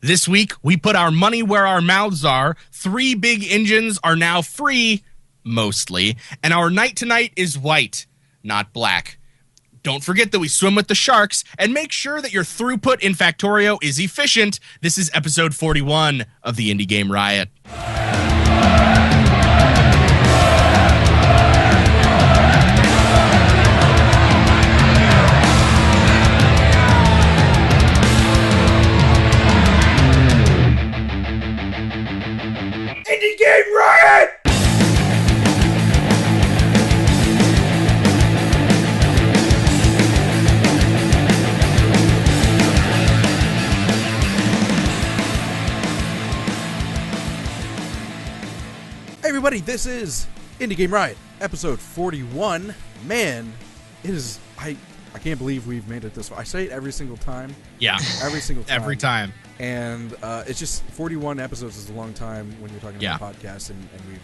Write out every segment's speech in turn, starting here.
This week, we put our money where our mouths are. 3 big engines are now free, mostly, and our night tonight is white, not black. Don't forget that we swim with the sharks, and make sure that your throughput in Factorio is efficient. This is episode 41 of the Indie Game Riot. Indie Game Riot! Hey everybody, this is Indie Game Riot, episode 41. Man, it is, I can't believe we've made it this far. I say it every single time. Yeah. Every single time. Every time. And it's just 41 episodes is a long time when you're talking about podcasts, and we've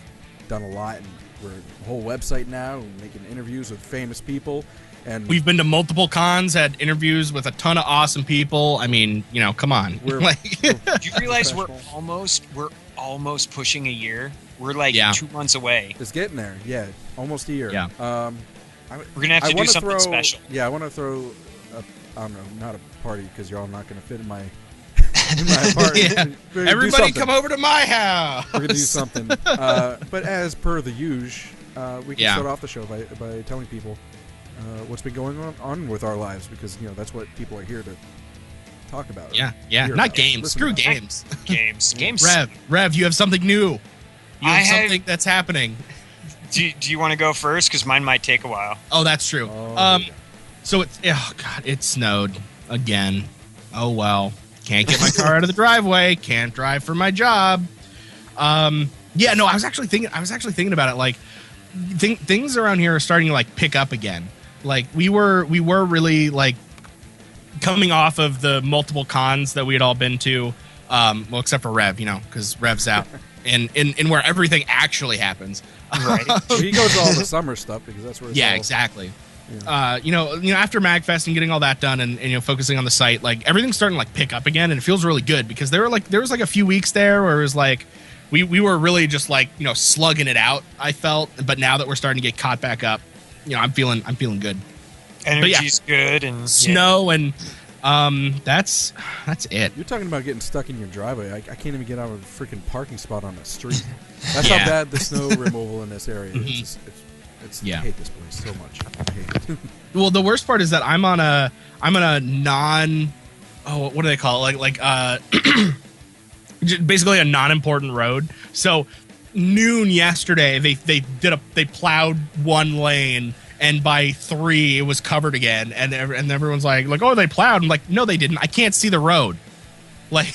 done a lot, and we're a whole website now, and making interviews with famous people. And we've been to multiple cons, had interviews with a ton of awesome people. I mean, you know, come on. Do you realize we're almost pushing a year? We're like 2 months away. It's getting there. Yeah, almost a year. Yeah. We're gonna have to do something special. Yeah, I want to throw I don't know, not a party because y'all not going to fit in my party. Yeah. Everybody come over to my house. We're going to do something. But as per the usual, we can start off the show by telling people what's been going on with our lives, because that's what people are here to talk about. Yeah. Not games. Screw games. Games. Rev, you have something new. You have something that's happening. Do you want to go first? Because mine might take a while. Oh, that's true. So it snowed again. Oh well. Can't get my car out of the driveway. Can't drive for my job. I was actually thinking about it. Like, things around here are starting to like pick up again. Like we were really like coming off of the multiple cons that we had all been to. Well, except for Rev, because Rev's out. And where everything actually happens. Right. He goes to all the summer stuff because that's where it's all... exactly. Yeah. After MagFest and getting all that done and focusing on the site, like everything's starting to like pick up again, and it feels really good because there was like a few weeks there where it was like we were really just like, slugging it out, I felt, but now that we're starting to get caught back up, I'm feeling good. Energy's good, and snow and that's it. You're talking about getting stuck in your driveway. I can't even get out of a freaking parking spot on the street. That's how bad the snow removal in this area is. I hate this place so much. I hate it. Well, the worst part is that I'm on a non, what do they call it? Like basically a non-important road. So noon yesterday, they plowed one lane. And by 3, it was covered again, and everyone's like, oh, they plowed. I'm like, no, they didn't. I can't see the road. Like,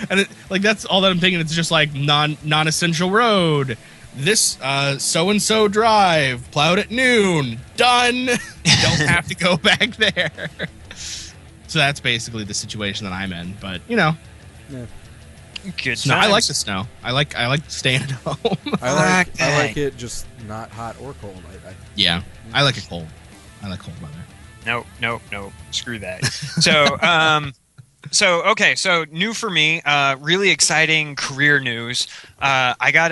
and that's all that I'm thinking. It's just like non-essential road. This so-and-so drive plowed at noon. Done. Don't have to go back there. So that's basically the situation that I'm in. But Yeah. Good snow. I like the snow. I like staying at home. I like it just not hot or cold. I like it cold. I like cold weather. No. Screw that. So new for me, really exciting career news. I got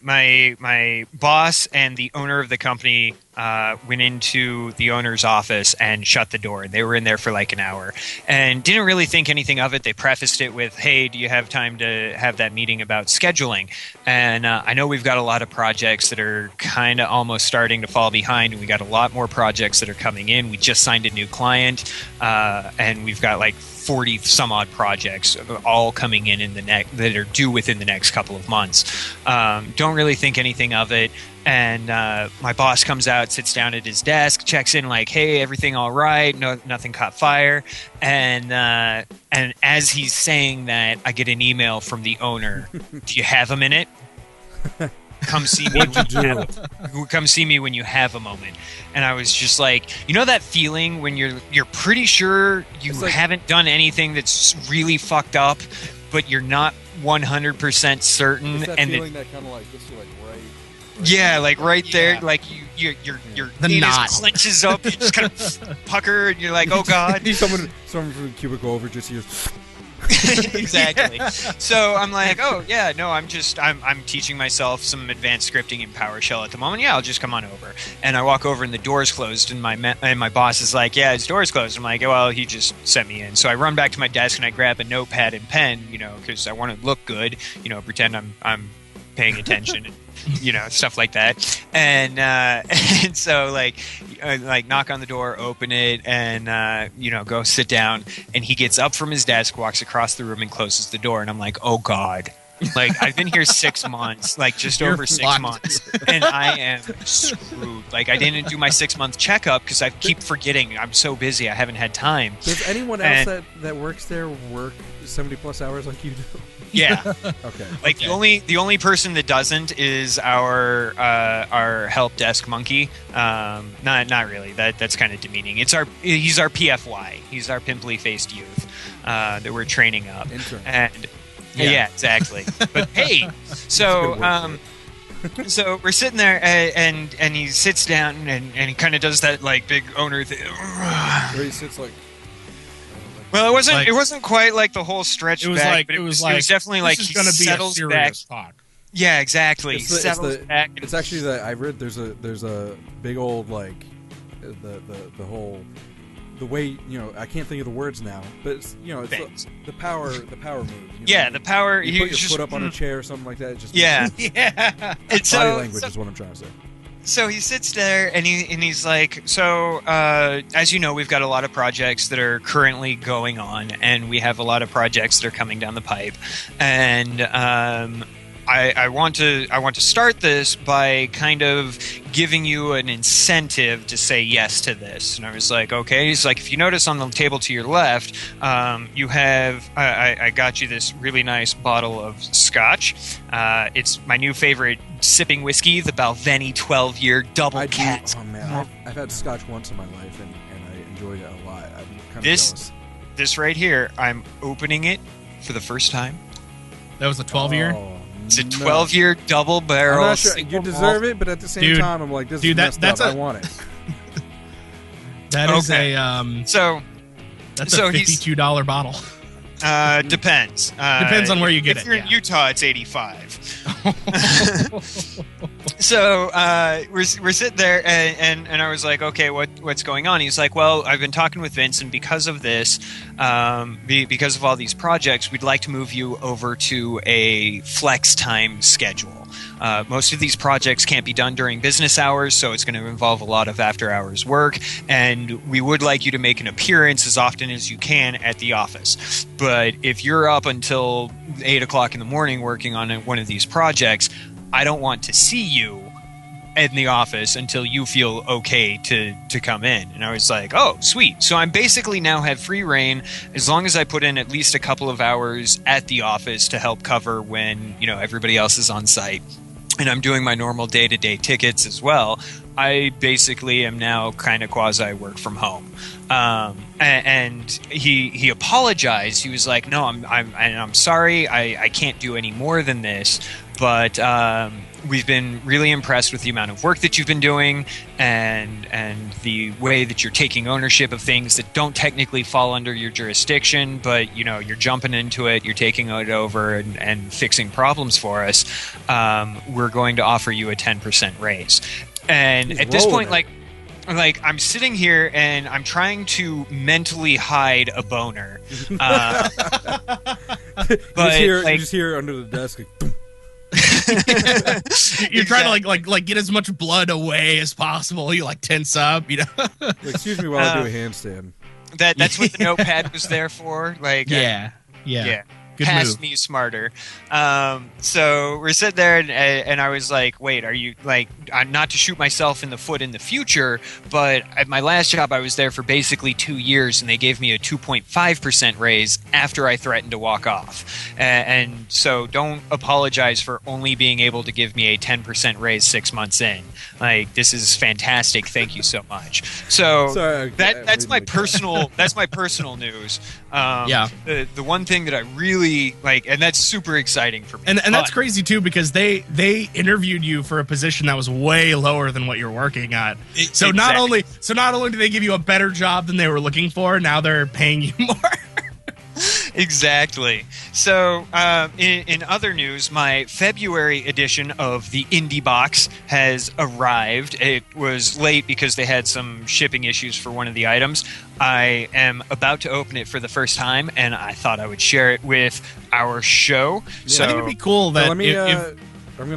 my boss and the owner of the company went into the owner's office and shut the door. They were in there for like an hour and didn't really think anything of it. They prefaced it with, "Hey, do you have time to have that meeting about scheduling?" And I know we've got a lot of projects that are kind of almost starting to fall behind, and we got a lot more projects that are coming in. We just signed a new client, and we've got like 40 some odd projects all coming in that are due within the next couple of months. Don't really think anything of it. And my boss comes out, sits down at his desk, checks in like, "Hey, everything all right? No, nothing caught fire." And as he's saying that, I get an email from the owner. "Do you have a minute? Come see me. Come see me when you have a moment." And I was just like, that feeling when you're pretty sure you haven't done anything that's really fucked up, but you're not 100% certain. It's that and feeling that kind of like gets you like right. Yeah, like right there, like your the knot clenches up. You just kind of pucker, and you're like, "Oh God!" Someone from the cubicle over just hears. Exactly. So I'm like, oh yeah, no, I'm teaching myself some advanced scripting in PowerShell at the moment. Yeah, I'll just come on over. And I walk over and the door's closed, and my boss is like, yeah, his door's closed. I'm like, well, he just sent me in. So I run back to my desk and I grab a notepad and pen, because I want to look good, pretend I'm paying attention. And, stuff like that. And so like knock on the door, open it, and go sit down. And he gets up from his desk, walks across the room, and closes the door. And I'm like, oh God. Like, I've been here 6 months, like just over 6 months, and I am screwed. Like, I didn't do my 6-month checkup because I keep forgetting. I'm so busy, I haven't had time. Does anyone else that works there work 70+ hours like you do? Yeah. Okay. Like, the only person that doesn't is our help desk monkey. Not really. That's kind of demeaning. He's our PFY. He's our pimply faced youth that we're training up. Intern. And yeah, exactly. But hey, so so we're sitting there and he sits down and he kind of does that like big owner thing. Where he sits like. Well, it wasn't quite like the whole stretch back, but it was definitely like he settles back. Talk. Yeah, exactly. Settles back. It's actually that I read there's a big old like the whole. The way I can't think of the words now, but it's it's the power move. Yeah, the power. You put your foot up on a chair or something like that. Just yeah. It's body language is what I'm trying to say. So he sits there and he's like, so as you know, we've got a lot of projects that are currently going on, and we have a lot of projects that are coming down the pipe, and I want to start this by kind of giving you an incentive to say yes to this. And I was like, okay. He's like, if you notice on the table to your left, you have I got you this really nice bottle of scotch. It's my new favorite sipping whiskey, the Balvenie 12-year double cask. Oh man, I've had scotch once in my life, and I enjoyed it a lot. I'm kind of jealous. This right here, I'm opening it for the first time. That was a 12-year? Oh. It's a 12-year double barrel. I'm not sure. You deserve it, but at the same time, I'm like, this is messed up. I want it. That is a that's a $52 bottle. Depends. Depends on where you get it. If you're in Utah, it's $85. So we're sitting there, and I was like, okay, what's going on? He's like, well, I've been talking with Vince, and because of this, because of all these projects, we'd like to move you over to a flex time schedule. Most of these projects can't be done during business hours, so it's going to involve a lot of after-hours work, and we would like you to make an appearance as often as you can at the office. But if you're up until 8 o'clock in the morning working on one of these projects, I don't want to see you in the office until you feel okay to come in. And I was like, oh, sweet. So I basically now have free reign as long as I put in at least a couple of hours at the office to help cover when, everybody else is on site. And I'm doing my normal day-to-day tickets as well. I basically am now kind of quasi work from home. And he apologized. He was like, no, I'm sorry. I can't do any more than this. But we've been really impressed with the amount of work that you've been doing and the way that you're taking ownership of things that don't technically fall under your jurisdiction, but you're jumping into it, you're taking it over and fixing problems for us. We're going to offer you a 10% raise. And at this point, like I'm sitting here and I'm trying to mentally hide a boner. But you just hear under the desk like, boom. You're trying to like get as much blood away as possible. You tense up, Excuse me while I do a handstand. That's what the notepad was there for. Yeah. Good Past move. me smarter. So we're sitting there, and I was like, wait, are you not to shoot myself in the foot in the future, but at my last job, I was there for basically 2 years, and they gave me a 2.5% raise after I threatened to walk off. And so don't apologize for only being able to give me a 10% raise 6 months in. This is fantastic. Thank you so much. So sorry, that's my personal news. The one thing that I really and that's super exciting for me. And that's crazy too, because they interviewed you for a position that was way lower than what you're working at. So not only do they give you a better job than they were looking for, now they're paying you more. Exactly. So, in other news, my February edition of the Indie Box has arrived. It was late because they had some shipping issues for one of the items. I am about to open it for the first time, and I thought I would share it with our show. Yeah. So, I think it'd be cool that I'm going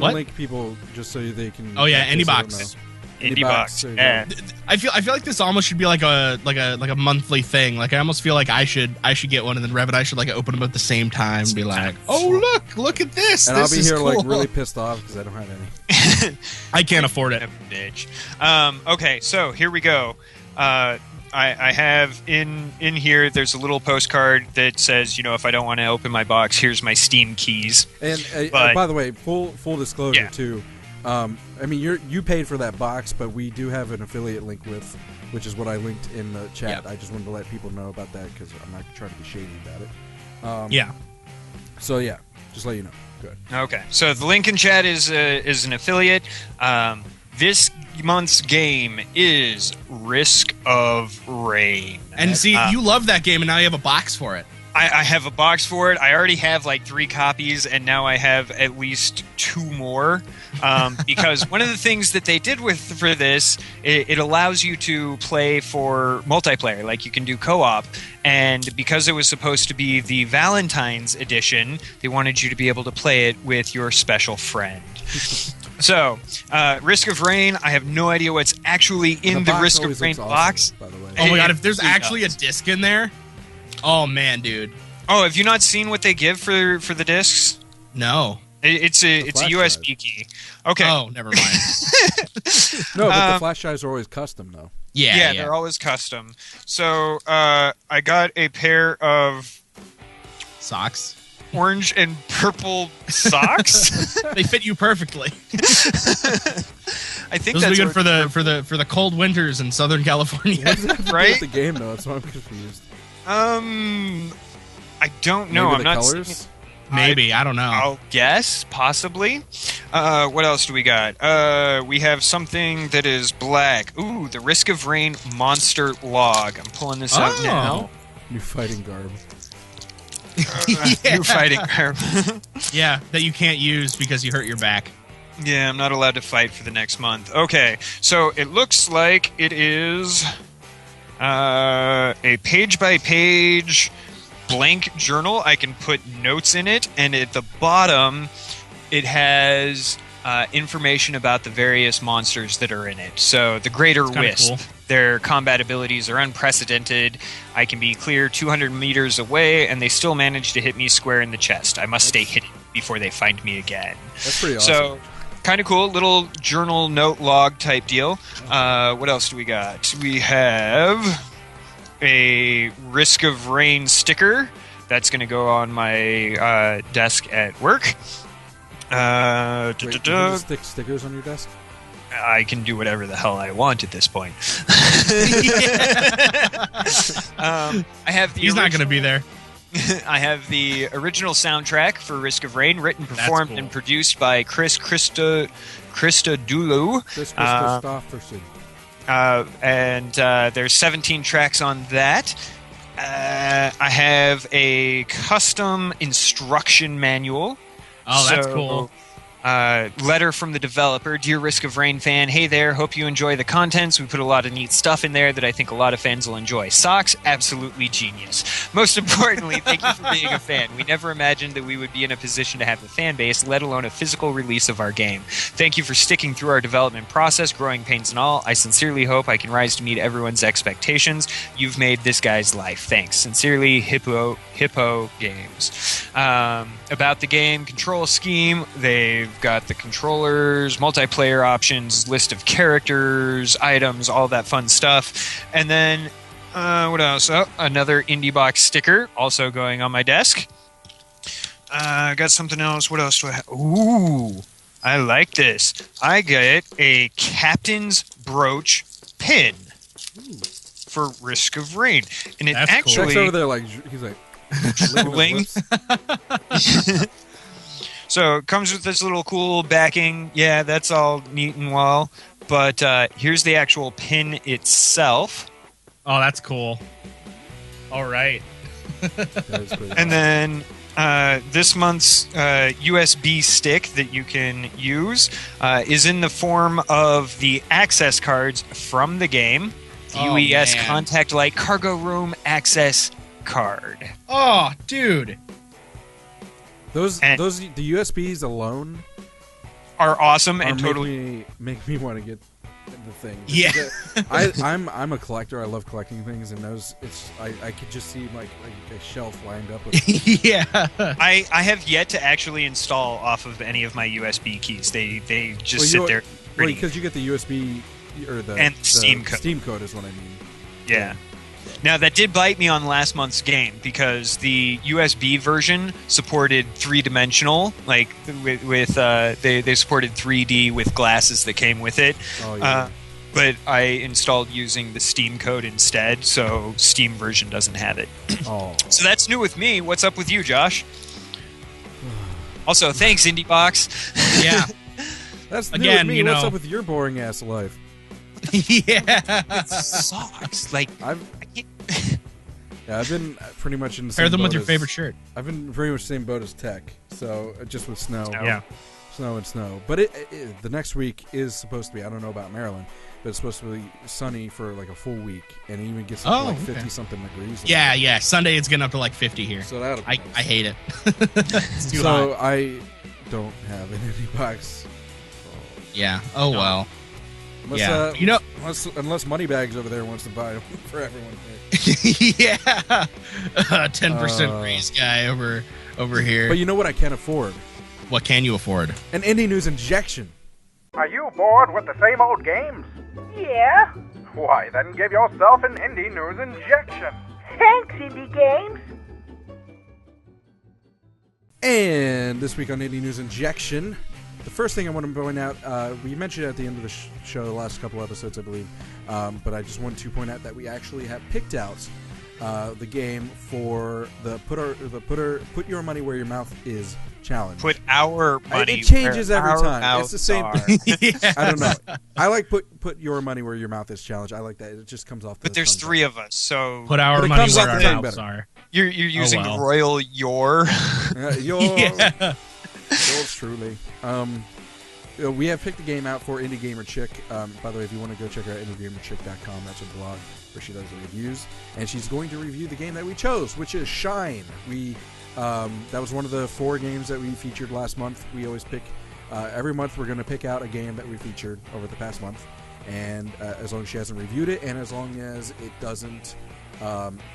to link people just so they can. Oh yeah, Indie Box. Indie Box. Yeah. I feel like this almost should be like a monthly thing. Like I almost feel like I should get one, and then Rev and I should like open them at the same time and be like, "Oh look at this!" And this I'll be here cool. like really pissed off because I don't have any. I can't afford it. Bitch. Okay, so here we go. I have in here. There's a little postcard that says, if I don't want to open my box, here's my Steam keys. And by the way, full disclosure too. I mean, you paid for that box, but we do have an affiliate link which is what I linked in the chat. I just wanted to let people know about that because I'm not trying to be shady about it. So yeah, just let you know. Good. Okay, so the link in chat is an affiliate. This month's game is Risk of Rain. And see, you love that game, and now you have a box for it. I have a box for it. I already have like 3 copies, and now I have at least 2 more. Because one of the things that they did for this, it allows you to play for multiplayer. Like you can do co-op. And because it was supposed to be the Valentine's edition, they wanted you to be able to play it with your special friend. So, Risk of Rain, I have no idea what's actually in the Risk of Rain box. By the way. Oh my god, if there's actually a disc in there... Oh man, dude. Oh, have you not seen what they give for the discs? No. It's a USB key. Okay. Oh, never mind. No, but the flash drives are always custom though. Yeah, they're always custom. So I got a pair of socks. Orange and purple socks. They fit you perfectly. I think those that's be good for the cold winters in Southern California. Right? The game though, that's why I'm confused. I don't know. Maybe I'm not colors? Maybe, I don't know. I'll guess, possibly. What else do we got? We have something that is black. Ooh, the Risk of Rain monster log. I'm pulling this out now. New fighting garb. New fighting garb. Yeah, that you can't use because you hurt your back. Yeah, I'm not allowed to fight for the next month. Okay, so it looks like it is a page-by-page blank journal. I can put notes in it, and at the bottom, it has information about the various monsters that are in it. So the Greater Wisp. Cool. Their combat abilities are unprecedented. I can be clear 200 meters away, and they still manage to hit me square in the chest. I must stay hidden before they find me again. That's pretty awesome. So, kind of cool. Little journal note log type deal. What else do we got? We have a Risk of Rain sticker. That's going to go on my desk at work. Wait, you can stick stickers on your desk? I can do whatever the hell I want at this point. I have the. He's not going to be there. I have the original soundtrack for Risk of Rain, written, performed, and produced by Chris Christodoulou. Chris Christopherson. And there's 17 tracks on that. I have a custom instruction manual. Oh, that's cool. Letter from the developer. Dear Risk of Rain fan, hey there, hope you enjoy the contents. We put a lot of neat stuff in there that I think a lot of fans will enjoy. Socks, absolutely genius. Most importantly, thank you for being a fan. We never imagined that we would be in a position to have a fan base, let alone a physical release of our game. Thank you for sticking through our development process, growing pains and all. I sincerely hope I can rise to meet everyone's expectations. You've made this guy's life. Thanks. Sincerely, Hippo Games. About the game control scheme, they've got the controllers, multiplayer options, list of characters, items, all that fun stuff. And then, what else? Oh, another Indie Box sticker, also going on my desk. Got something else. What else do I have? Ooh, I like this. I get a Captain's Brooch pin for Risk of Rain. And it actually... Cool. Over there, like, he's like... Drooling. So it comes with this little cool backing. Yeah, that's all neat and well. But here's the actual pin itself. Oh, that's cool. All right. That is pretty And then this month's USB stick that you can use is in the form of the access cards from the game. The UES man. Contact Light Cargo Room Access Card. Oh, dude. the USBs alone Are awesome are and totally... make me want to get the thing. Yeah. I'm a collector. I love collecting things, and those I could just see like a shelf lined up with Yeah. I have yet to actually install off of any of my USB keys. They just sit there. because you get the USB or the Steam code. Steam code is what I mean. Yeah. Now that did bite me on last month's game because the USB version supported 3-dimensional, like with they supported 3D with glasses that came with it. Oh yeah. But I installed using the Steam code instead, so Steam version doesn't have it. Oh. So that's new with me. What's up with you, Josh? Also, thanks, IndieBox. Yeah. That's Again, new with me. you What's know- up with your boring ass life? Yeah. It sucks. Like, I've been pretty much in the same Pair them boat with your as- favorite shirt. I've been pretty much the same boat as Tech, so just with snow. Yeah. Snow and snow. But the next week is supposed to be, I don't know about Maryland, but it's supposed to be sunny for like a full week, and it even gets up to like okay. 50-something degrees. Yeah. Sunday it's getting up to like 50 here. So that'll be I nice. hate it. It's too hot. I don't have an indie box. Yeah. Oh, well. Unless, Yeah. You know- unless Moneybags over there wants to buy them for everyone here. Yeah. 10% raise guy over here. But you know what I can't afford? What can you afford? An indie news injection. Are you bored with the same old games? Yeah. Why, then give yourself an indie news injection. Thanks, Indie Games. And this week on Indie News Injection, the first thing I want to point out, we mentioned it at the end of the show, the last couple episodes, I believe, but I just want to point out that we actually have picked out the game for the put your money where your mouth is challenge. put our money. It changes where every our time. It's the same mouths thing. are. I don't know. I like put your money where your mouth is challenge. I like that. It just comes off. But there's 3 of us, so Put our But it money comes where off our the tongue mouths better. are. you're using well. Royal Your. Yeah. Yours truly. We have picked the game out for Indie Gamer Chick. By the way, if you want to go check out indiegamerchick.com, that's a blog where she does the reviews, and she's going to review the game that we chose, which is Shine. That was one of the 4 games that we featured last month. We always pick every month. We're going to pick out a game that we featured over the past month, and as long as she hasn't reviewed it, and as long as it doesn't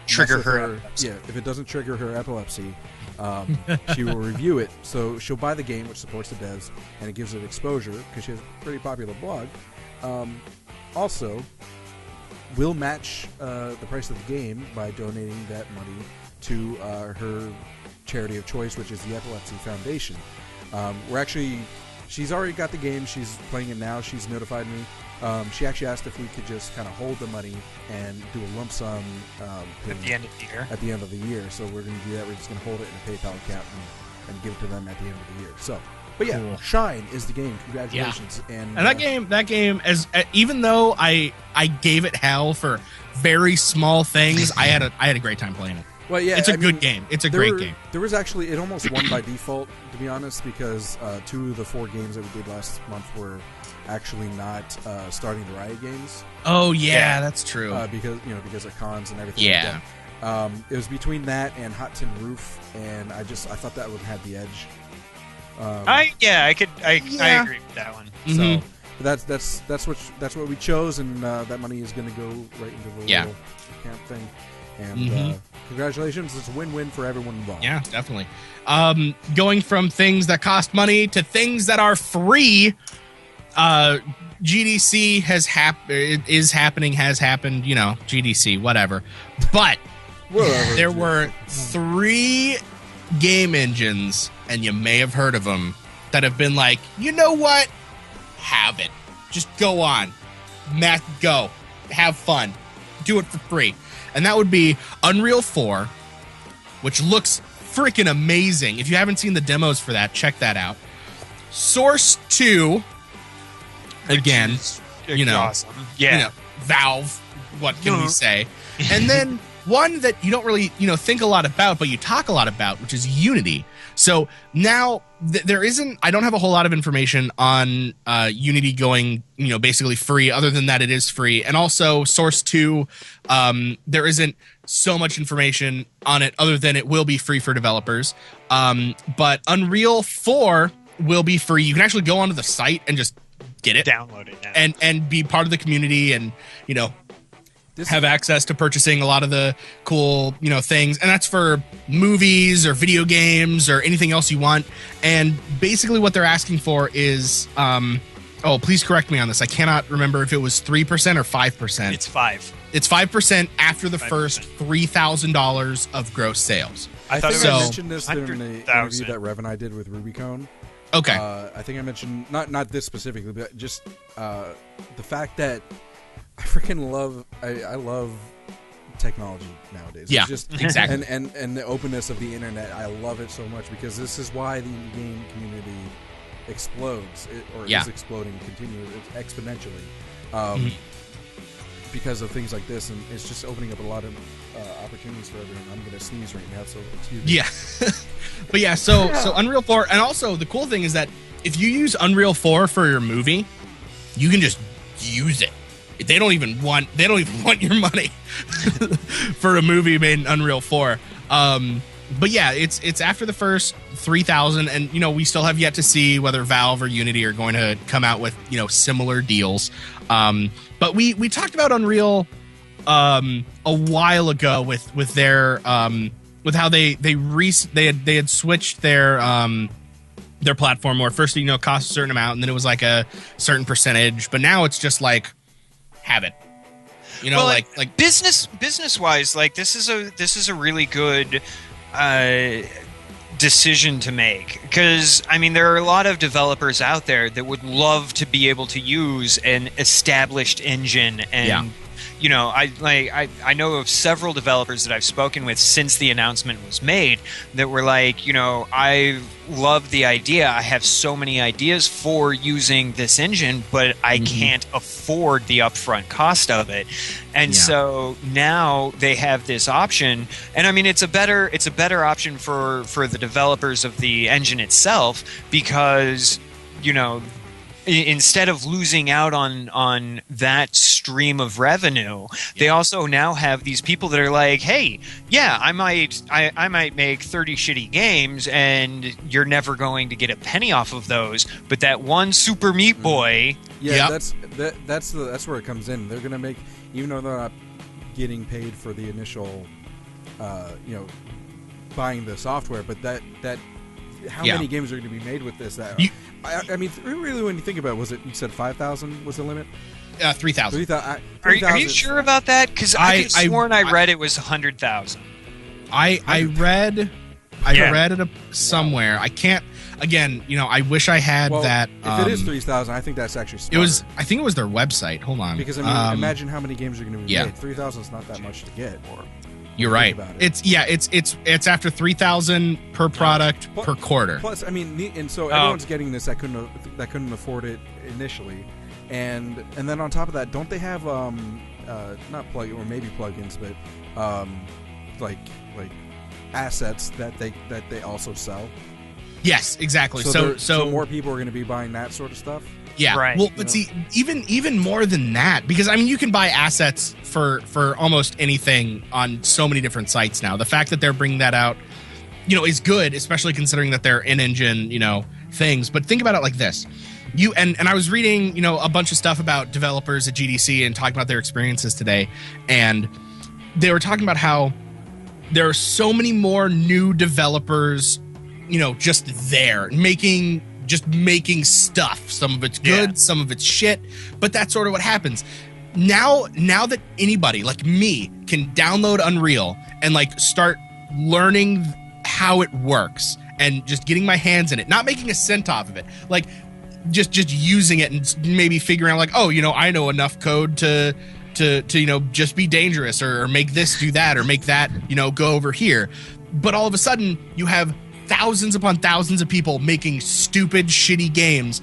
Trigger mess with her epilepsy. yeah, if it doesn't trigger her epilepsy, she will review it. So she'll buy the game, which supports the devs, and it gives it exposure because she has a pretty popular blog. Also, we'll match the price of the game by donating that money to her charity of choice, which is the Epilepsy Foundation. She's already got the game. She's playing it now. She's notified me. She actually asked if we could just kind of hold the money and do a lump sum At the end of the year. at the end of the year. So we're going to do that. We're just going to hold it in a PayPal account and give it to them at the end of the year. So, but yeah, Cool. Shine is the game. Congratulations! And that game, as even though I gave it hell for very small things, I had a great time playing it. well, yeah, It's a I good mean, game. It's a great game. There was actually it almost won by default, to be honest, because 2 of the 4 games that we did last month were actually not starting the Riot games Oh yeah, that's true. because of cons and everything. Yeah. Like that. It was between that and Hot Tin Roof, and I thought that would have the edge. I agree with that one. Mhm. So that's what we chose, and that money is going to go right into the Yeah. little account thing. And Mhm. congratulations! It's a win-win for everyone involved. Yeah, definitely. Going from things that cost money to things that are free. GDC has happening, has happened. You know, GDC, whatever. But Whatever. there were 3 game engines, and you may have heard of them, that have been like, you know what? Have it. Just go on. Go. Have fun. Do it for free. And that would be Unreal 4, which looks freaking amazing. If you haven't seen the demos for that, check that out. Source 2, again, you know, Awesome. Yeah. you know, Valve, what can we say? And then one that you don't really, think a lot about, but you talk a lot about, which is Unity. So now there isn't, I don't have a whole lot of information on Unity going, basically free, other than that it is free. And also Source 2, there isn't so much information on it other than it will be free for developers. But Unreal 4 will be free. You can actually go onto the site and just get it, download it now. and be part of the community, and have access to purchasing a lot of the cool things, and that's for movies or video games or anything else you want. And basically what they're asking for is please correct me on this, I cannot remember if it was 3% or 5%. It's 5. It's 5% after the 5%. First $3,000 of gross sales. I think I mentioned this in the 100,000. interview that Rev and I did with Rubicon. Okay. I think I mentioned not this specifically, but just the fact that I freaking love I love technology nowadays. Yeah, it's just, exactly. And the openness of the internet, I love it so much, because this is why the indie game community explodes, is exploding continuously, exponentially, because of things like this, and it's just opening up a lot of opportunities for everyone. I'm gonna sneeze right now, so excuse me. Yeah. But yeah, so Unreal 4, and also the cool thing is that if you use Unreal 4 for your movie, you can just use it. They don't even want your money for a movie made in Unreal 4. But yeah, it's after the first 3,000, and we still have yet to see whether Valve or Unity are going to come out with similar deals. But we talked about Unreal a while ago with their with how they had switched their platform, where first cost a certain amount, and then it was like a certain percentage, but now it's just like have it. Like business wise, like this is a really good decision to make, because there are a lot of developers out there that would love to be able to use an established engine, and I know of several developers that I've spoken with since the announcement was made that were like, I love the idea. I have so many ideas for using this engine, but I can't afford the upfront cost of it. And so now they have this option, and it's a better option for the developers of the engine itself, because instead of losing out on that stream of revenue, they also now have these people that are like, hey, yeah, I might make 30 shitty games, and you're never going to get a penny off of those, but that one Super Meat Boy, that's where it comes in. They're gonna make, even though they're not getting paid for the initial buying the software, but that how many games are going to be made with this? Really, when you think about it, you said 5,000 was the limit? 3,000. 3,000. Are you sure about that? Because I sworn I read it was 100,000. I read it somewhere. I can't. Again, I wish I had that. If it is 3,000, I think that's actually smarter. I think it was their website. Hold on. Because imagine how many games are going to be made. 3,000 is not that much to get. You're right. It's after 3,000 per product per quarter. Plus, and so everyone's getting this that couldn't afford it initially, and then on top of that, don't they have not plugins, but like assets that they also sell? Yes, exactly. So more people are going to be buying that sort of stuff. Yeah. Right. Well, but see, even more than that, because you can buy assets for almost anything on so many different sites now. The fact that they're bringing that out, is good, especially considering that they're in-engine, things. But think about it like this. And I was reading, a bunch of stuff about developers at GDC and talking about their experiences today, and they were talking about how there are so many more new developers, just there making stuff. Some of it's good, some of it's shit, but that's sort of what happens. Now that anybody like me can download Unreal and start learning how it works and just getting my hands in it, not making a cent off of it, just using it and maybe figuring out I know enough code to just be dangerous or make this do that or make that go over here. But all of a sudden you have thousands upon thousands of people making stupid, shitty games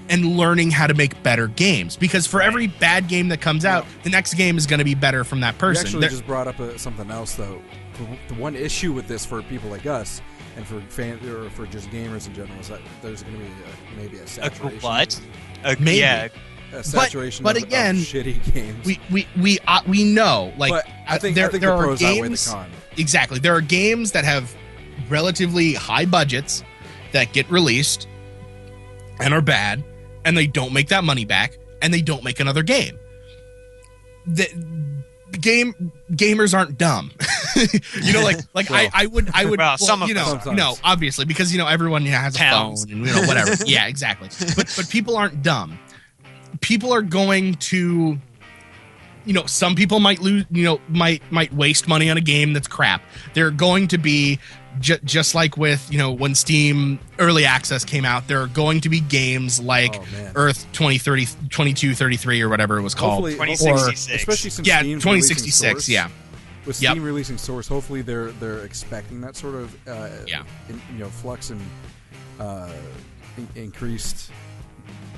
and learning how to make better games. Because for every bad game that comes out, the next game is going to be better from that person. You actually just brought up something else, though. The one issue with this for people like us and for fans or for just gamers in general is that there's going to be maybe a saturation. What? Maybe. A saturation but of again, shitty games. We know, like, but I think there the are pros outweigh the games. con. Exactly, there are games that have relatively high budgets that get released and are bad, and they don't make that money back, and they don't make another game. Gamers aren't dumb. You know, like well, I would well, some of you know, sometimes. no, obviously, because you know everyone has a phone and you know whatever. Yeah, exactly. But people aren't dumb. People are going to, you know, some people might lose, you know, might waste money on a game that's crap. They're going to be just like with, you know, when Steam Early Access came out, there are going to be games like Earth 2030, 2233 or whatever it was called. 2066. Especially since Steam's 2066, Source, yeah. With Steam releasing Source, hopefully they're expecting that sort of flux and increased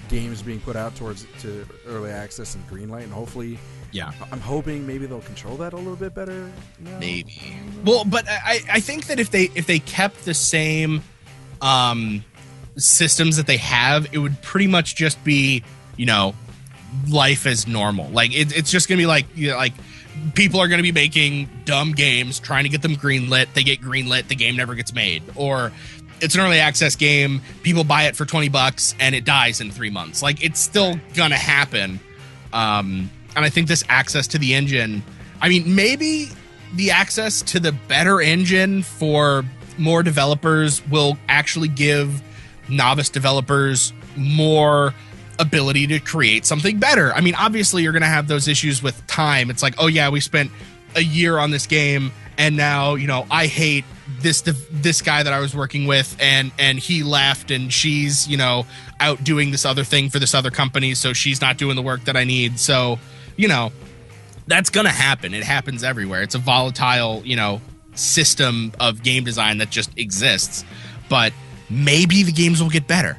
games being put out to early access and greenlight, and hopefully, I'm hoping maybe they'll control that a little bit better. No? Maybe. Well, but I think that if they kept the same systems that they have, it would pretty much just be, you know, life as normal. Like it's just gonna be like, you know, like people are gonna be making dumb games, trying to get them greenlit. They get greenlit, the game never gets made, or it's an early access game, people buy it for $20 and it dies in 3 months. Like, it's still gonna happen. And I think this access to the engine, I mean, maybe the access to the better engine for more developers will actually give novice developers more ability to create something better. I mean, obviously you're gonna have those issues with time. It's like, oh yeah, we spent a year on this game and now, you know, I hate this guy that I was working with and he left and she's, you know, out doing this other thing for this other company, so she's not doing the work that I need. So, you know, that's gonna happen. It happens everywhere. It's a volatile, you know, system of game design that just exists. But maybe the games will get better.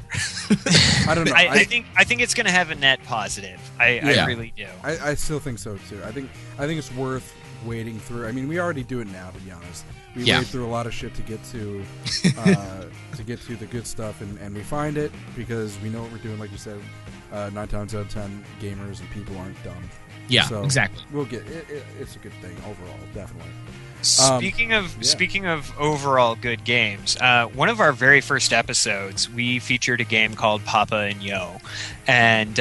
I don't know. I think it's gonna have a net positive. I really do. I still think so too. I think it's worth wading through. I mean, we already do it now, to be honest. We wade through a lot of shit to get to the good stuff, and we find it because we know what we're doing. Like you said, 9 times out of 10, gamers and people aren't dumb. Yeah, so exactly. We'll get it. It's a good thing overall, definitely. Speaking of overall good games, one of our very first episodes, we featured a game called Papo Yo, and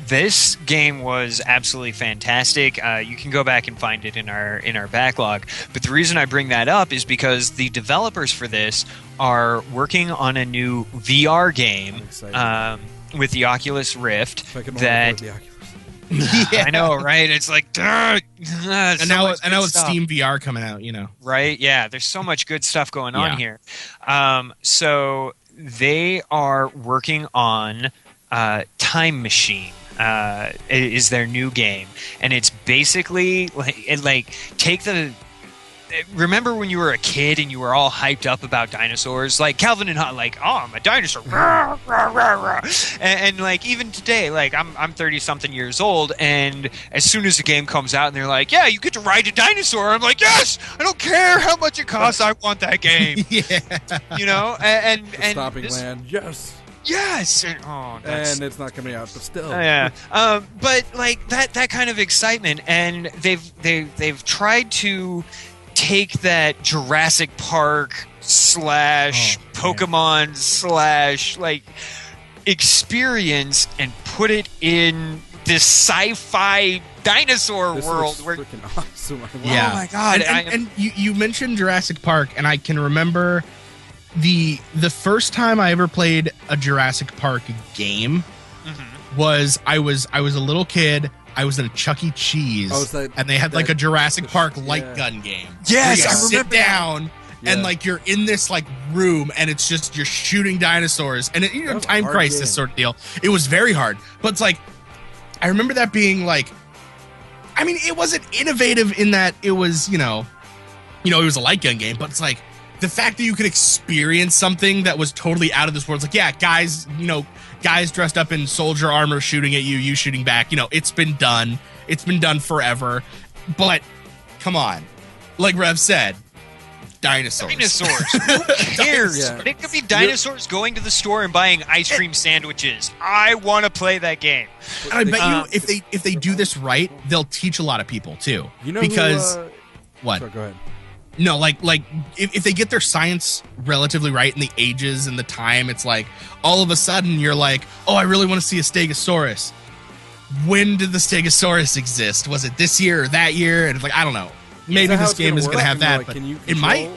this game was absolutely fantastic. You can go back and find it in our backlog. But the reason I bring that up is because the developers for this are working on a new VR game with the Oculus Rift. Yeah, I know, right? It's like, and now it's Steam VR coming out, you know. Right? Yeah, there's so much good stuff going on here. So they are working on Time Machine. Is their new game, and it's basically like take the. Remember when you were a kid and you were all hyped up about dinosaurs? Like Calvin and Hunt, like, oh, I'm a dinosaur. Rah, rah, rah, rah. And like even today, like I'm 30-something years old, and as soon as the game comes out and they're like, yeah, you get to ride a dinosaur, I'm like, yes, I don't care how much it costs, I want that game. You know? And Stomping Land, yes. Yes. And it's not coming out, but still. But like that kind of excitement, and they've tried to take that Jurassic Park / Pokemon / like experience and put it in this sci-fi dinosaur world. Where freaking awesome! Yeah. Oh my god! And you mentioned Jurassic Park, and I can remember the first time I ever played a Jurassic Park game was I was a little kid. I was in a Chuck E. Cheese, and they had like a Jurassic Park light gun game. Yes, I Sit remember down, and like you're in this like room, and it's just you're shooting dinosaurs, and Time Crisis sort of deal. It was very hard, but it's like I remember that being like, I mean, it wasn't innovative in that it was it was a light gun game, but it's like the fact that you could experience something that was totally out of this world. It's like, yeah, guys dressed up in soldier armor shooting at you, you shooting back. It's been done. It's been done forever. But come on, like Rev said, dinosaurs. Who cares? Yeah. It could be dinosaurs going to the store and buying ice cream sandwiches. I want to play that game. And I bet you, if they do this right, they'll teach a lot of people too. Because what? Sorry, go ahead. No, like if they get their science relatively right and the ages and the time, it's like all of a sudden you're like, oh, I really want to see a Stegosaurus. When did the Stegosaurus exist? Was it this year or that year? And it's like, I don't know. Maybe this game isn't going to have that, but it might.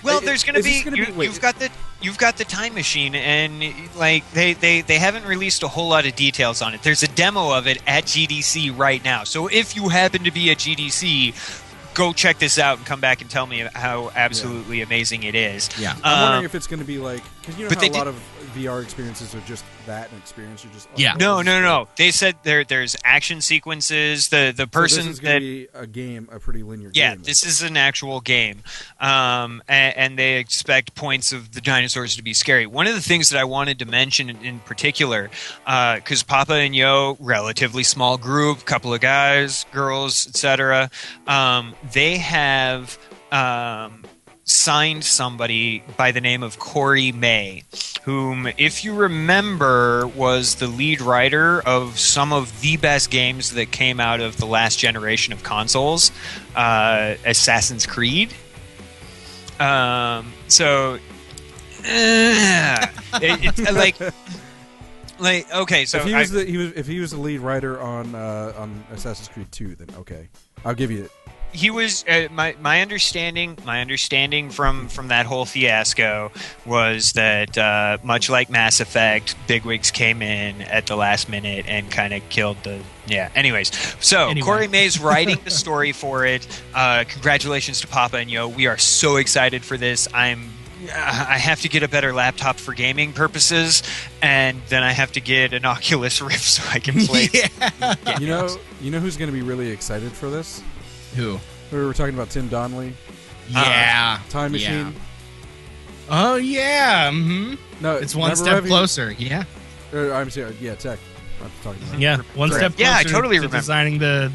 Well, there's going to be. You've got the time machine, and like they haven't released a whole lot of details on it. There's a demo of it at GDC right now. So if you happen to be at GDC, go check this out and come back and tell me how absolutely amazing it is. Yeah, I'm wondering if it's going to be like, because how a lot of VR experiences are just that an experience. You're just no. They said there's action sequences. The person so this is going to be a pretty linear game. Yeah, this is an actual game, and they expect points of the dinosaurs to be scary. One of the things that I wanted to mention in particular, because Papo and Yo, relatively small group, couple of guys, girls, etc. They have signed somebody by the name of Corey May, whom, if you remember, was the lead writer of some of the best games that came out of the last generation of consoles, Assassin's Creed. It's like okay. So if he was the lead writer on Assassin's Creed 2, then okay, I'll give you it. He was my understanding from that whole fiasco was that much like Mass Effect, bigwigs came in at the last minute and kind of killed the anyways. So Corey May's writing the story for it. Congratulations to Papo and Yo. We are so excited for this. I have to get a better laptop for gaming purposes, and then I have to get an Oculus Rift so I can play. You know who's going to be really excited for this? Who? We were talking about Tim Donnelly. Yeah. Time Machine. Oh, yeah. Mm-hmm. No, it's one step closer. Yeah. I'm sorry. Yeah, Tech. I'm talking about. Yeah, one step closer. Yeah, I totally remember designing the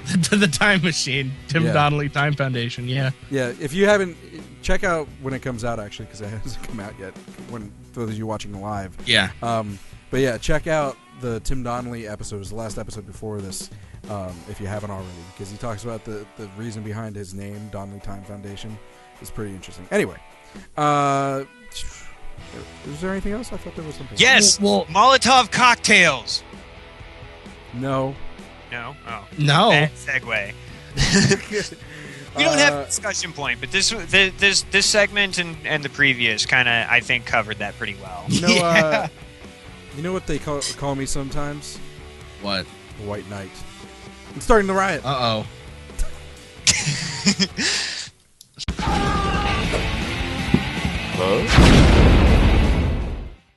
the Time Machine. Tim Donnelly Time Foundation. Yeah. Yeah. If you haven't, check out when it comes out. Actually, because it hasn't come out yet. For those of you watching live. Yeah. But yeah, check out the Tim Donnelly episode. It was the last episode before this. If you haven't already, because he talks about the reason behind his name, Donnelly Time Foundation. It's pretty interesting. Anyway, is there anything else? I thought there was something. Yes, well, Molotov cocktails. No. Oh. No. Bad segue. We don't have a discussion point, but this segment and the previous kind of, I think, covered that pretty well. You know what they call me sometimes? What? White Knight. I'm starting the riot. Uh-oh.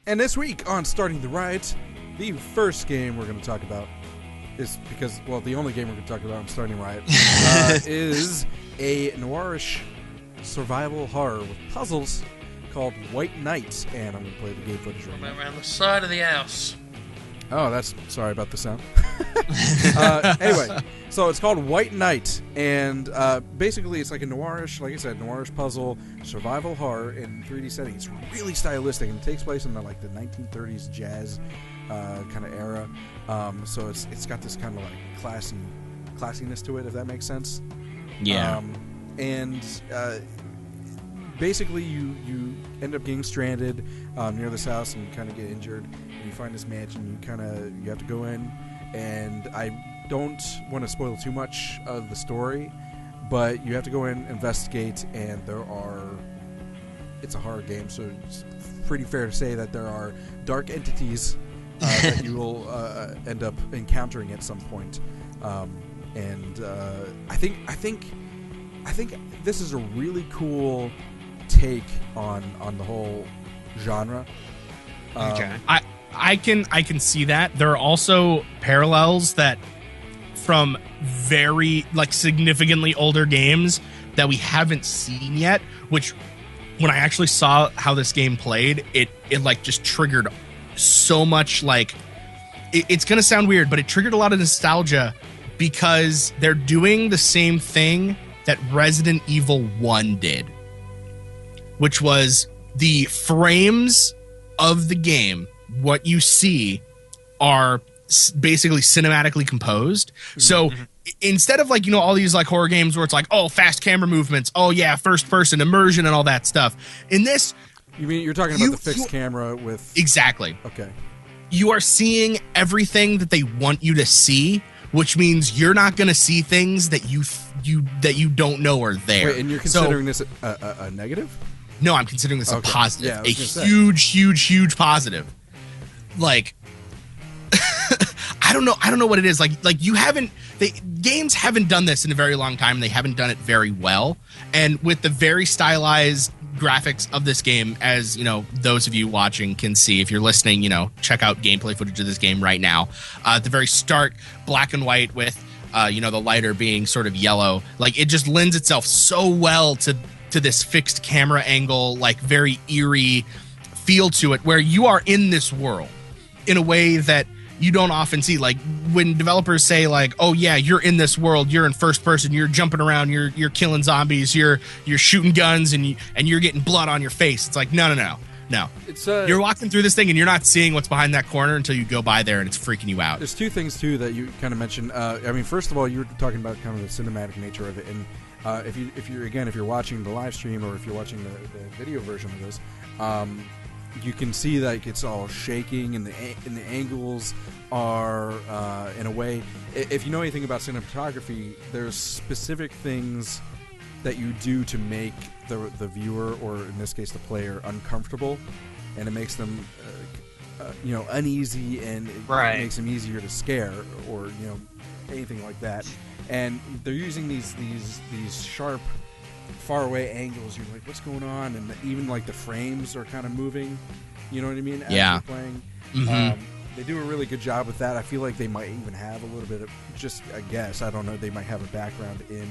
And this week on Starting the Riot, the first game we're going to talk about is because, well, the only game we're going to talk about on Starting Riot is a noirish survival horror with puzzles called White Knight. And I'm going to play the game footage right now. Around the side of the house. Oh, sorry about the sound. Anyway, so it's called White Knight, and basically it's like a noirish, like I said, noirish puzzle, survival horror in 3D setting. It's really stylistic, and it takes place in the 1930s jazz kind of era. So it's got this kind of like classiness to it, if that makes sense. Yeah. Basically, you end up getting stranded near this house and you kind of get injured. And you find this mansion. You have to go in, and I don't want to spoil too much of the story, but you have to go in, investigate, and it's a horror game, so it's pretty fair to say that there are dark entities that you will end up encountering at some point. I think this is a really cool take on the whole genre. Okay. I can see that. There are also parallels that from very significantly older games that we haven't seen yet, which when I actually saw how this game played, it like just triggered so much, like it's going to sound weird, but it triggered a lot of nostalgia because they're doing the same thing that Resident Evil 1 did, which was the frames of the game, what you see are basically cinematically composed. So instead of like, you know, all these like horror games where it's like, oh, fast camera movements, oh yeah, first person immersion and all that stuff. In this, you mean you're talking about the fixed camera with exactly. Okay. You are seeing everything that they want you to see, which means you're not going to see things that you don't know are there. Wait, and you're considering this a negative? No, I'm considering this a positive. Yeah, a huge positive. Like I don't know what it is. Like games haven't done this in a very long time. They haven't done it very well. And with the very stylized graphics of this game, as you know, those of you watching can see, if you're listening, you know, check out gameplay footage of this game right now. The very stark black and white with you know, the lighter being sort of yellow. Like it just lends itself so well to this fixed camera angle, like very eerie feel to it, where you are in this world in a way that you don't often see. Like when developers say like, oh yeah, you're in this world, you're in first person, you're jumping around, you're killing zombies, you're shooting guns and you're getting blood on your face. It's like, no. It's you're walking through this thing and you're not seeing what's behind that corner until you go by there and it's freaking you out. There's two things too that you kind of mentioned. I mean, first of all, you were talking about kind of the cinematic nature of it, and if you're watching the live stream or if you're watching the video version of this, you can see like it's all shaking and the angles are in a way. If you know anything about cinematography, there's specific things that you do to make the viewer, or in this case the player, uncomfortable, and it makes them you know, uneasy, and it makes them easier to scare, or you know, anything like that. And they're using these sharp, far away angles. You're like, what's going on? And even like the frames are kind of moving. You know what I mean? As you're playing. Mm-hmm. They do a really good job with that. I feel like they might even have a little bit of, just I guess, I don't know, they might have a background in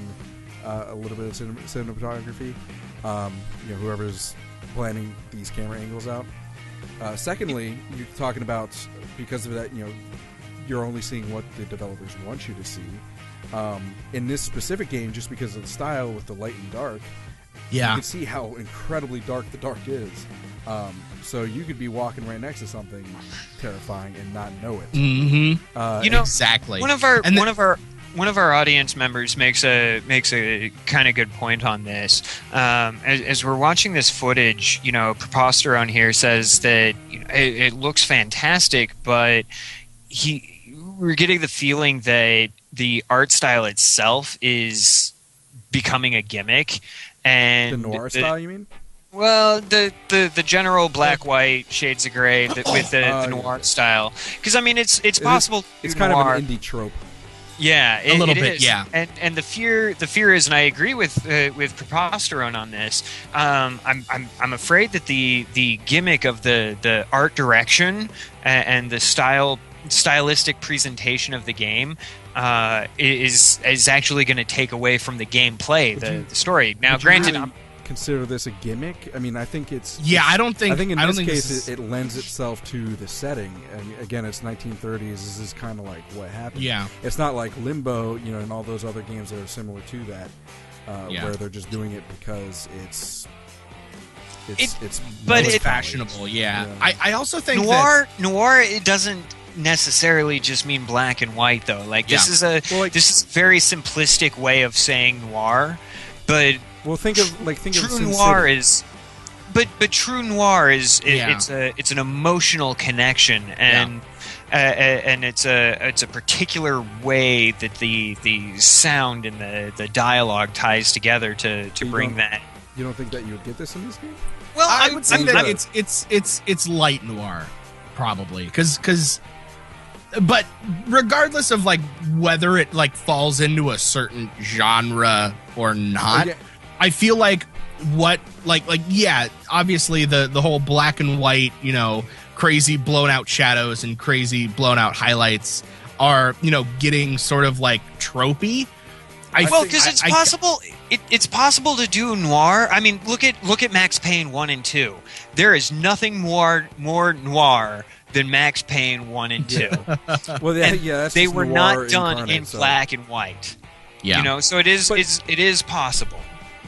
a little bit of cinematography. You know, whoever's planning these camera angles out. Secondly, you're talking about, because of that, you know, you're only seeing what the developers want you to see. In this specific game, just because of the style with the light and dark, you can see how incredibly dark the dark is. So you could be walking right next to something terrifying and not know it. Mm-hmm. You know, exactly. One of our audience members makes a kind of good point on this. As we're watching this footage, you know, Preposter on here says that, you know, it looks fantastic, but we're getting the feeling that the art style itself is becoming a gimmick. And the noir style, you mean? Well, the general black, white, shades of gray with the noir style. Because I mean, it's possible. It's kind of an indie trope. Yeah, a little bit. Is. Yeah, and the fear is, and I agree with Preposterone on this. I'm afraid that the gimmick of the art direction and the stylistic presentation of the game is actually going to take away from the gameplay, the story. Now, granted, really consider this a gimmick? I mean, I think it's... Yeah, I think in this case it lends itself to the setting. And again, it's 1930s. This is kind of like what happened. Yeah. It's not like Limbo, you know, and all those other games that are similar to that, where they're just doing it because it's fashionable. Yeah. I also think noir. It doesn't necessarily just mean black and white, though. Like this is a very simplistic way of saying noir, but think of true noir is, but true noir is it's an emotional connection, and and it's a particular way that the sound and the dialogue ties together to bring that. You don't think that you would get this in this game? Well, I would say that it's light noir, probably, because. But regardless of like whether it like falls into a certain genre or not, I feel like obviously the whole black and white, you know, crazy blown out shadows and crazy blown out highlights are, you know, getting sort of like tropey. Because it's possible. It's possible to do noir. I mean, look at Max Payne 1 and 2. There is nothing more noir than Max Payne 1 and 2. Well, that's they were not done in so. black and white. Yeah. You know, so it is possible.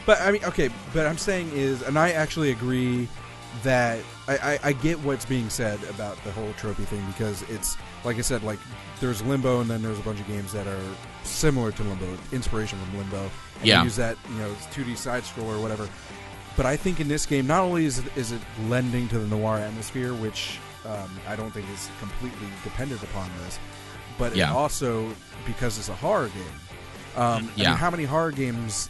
But I mean, okay. But I'm saying is, and I actually agree that I get what's being said about the whole trophy thing, because it's like I said, like there's Limbo and then there's a bunch of games that are similar to Limbo, inspiration from Limbo. And they use that, you know, 2D side scroller or whatever. But I think in this game, not only is it lending to the noir atmosphere, which I don't think is completely dependent upon this, but it also, because it's a horror game. I mean, how many horror games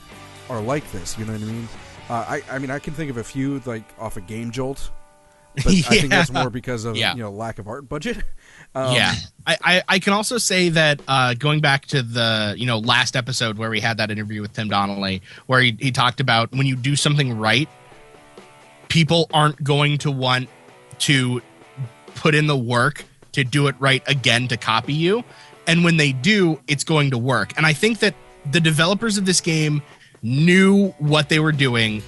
are like this? You know what I mean? I mean, I can think of a few like off of Game Jolt, but I think that's more because of lack of art budget. I can also say that going back to the last episode where we had that interview with Tim Donnelly, where he talked about when you do something right, people aren't going to want to put in the work to do it right again to copy you, and when they do, it's going to work. And I think that the developers of this game knew what they were doing,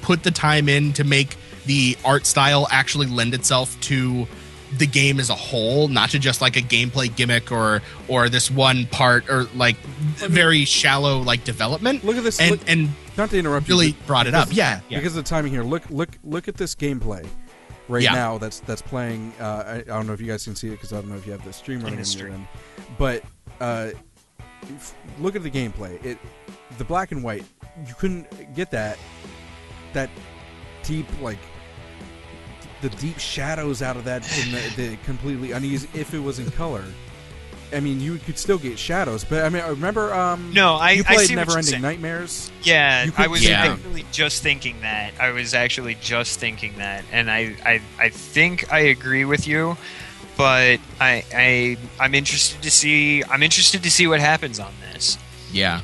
put the time in to make the art style actually lend itself to the game as a whole, not to just like a gameplay gimmick or this one part or like very shallow like development. Look at this, and not to interrupt really you, brought it up. Because of the timing here. Look at this gameplay right now that's playing. I don't know if you guys can see it because I don't know if you have the stream running in your end, but look at the gameplay. The black and white, you couldn't get that deep, like the deep shadows out of that in the completely uneasy. If it was in color, I mean, you could still get shadows. But I mean, I remember. You played Neverending Nightmares. Yeah, I was actually just thinking that. And I think I agree with you, but I'm interested to see. I'm interested to see what happens on this. Yeah.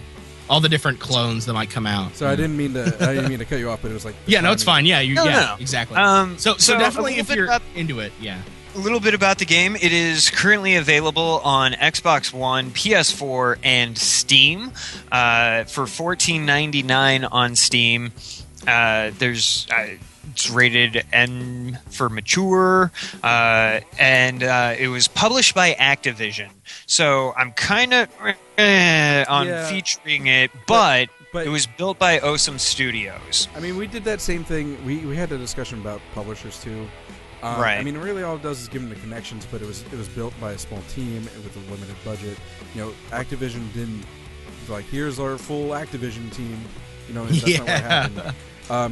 All the different clones that might come out. So I didn't mean to cut you off, but it was like no, it's fine. Yeah, no. Exactly. So definitely if you're into it, A little bit about the game. It is currently available on Xbox One, PS4, and Steam for $14.99 on Steam. There's it's rated N for mature, and it was published by Activision. So I'm kind of featuring it, but it was built by Awesome Studios. I mean, we did that same thing. We had a discussion about publishers too. Right. I mean, really all it does is give them the connections, but it was built by a small team with a limited budget. You know, Activision didn't like, here's our full Activision team. You know, that's not what happened.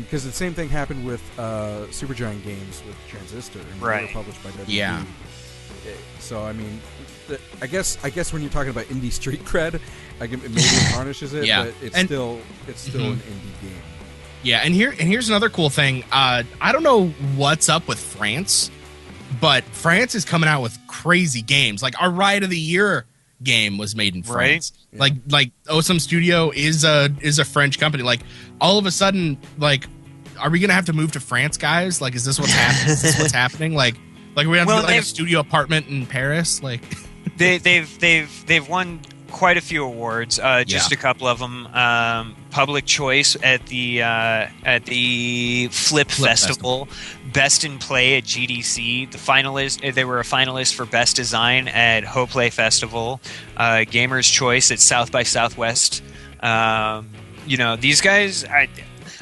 Because the same thing happened with Supergiant Games with Transistor, and they were published by WB. Yeah. So I mean, I guess when you're talking about indie street cred, maybe it tarnishes it, but it's still an indie game. Yeah, and here's another cool thing. I don't know what's up with France, but France is coming out with crazy games. Like our Riot of the Year game was made in France. Right? Yeah. Like Awesome Studio is a French company. Like all of a sudden, like, are we gonna have to move to France, guys? Like, is this what's happening? Is this what's happening? Like we have to get like a studio apartment in Paris. Like they've won quite a few awards. Just a couple of them. Public Choice at the Flip Festival. Best in Play at GDC. They were a finalist for Best Design at Hoplay Festival. Gamer's Choice at South by Southwest. These guys.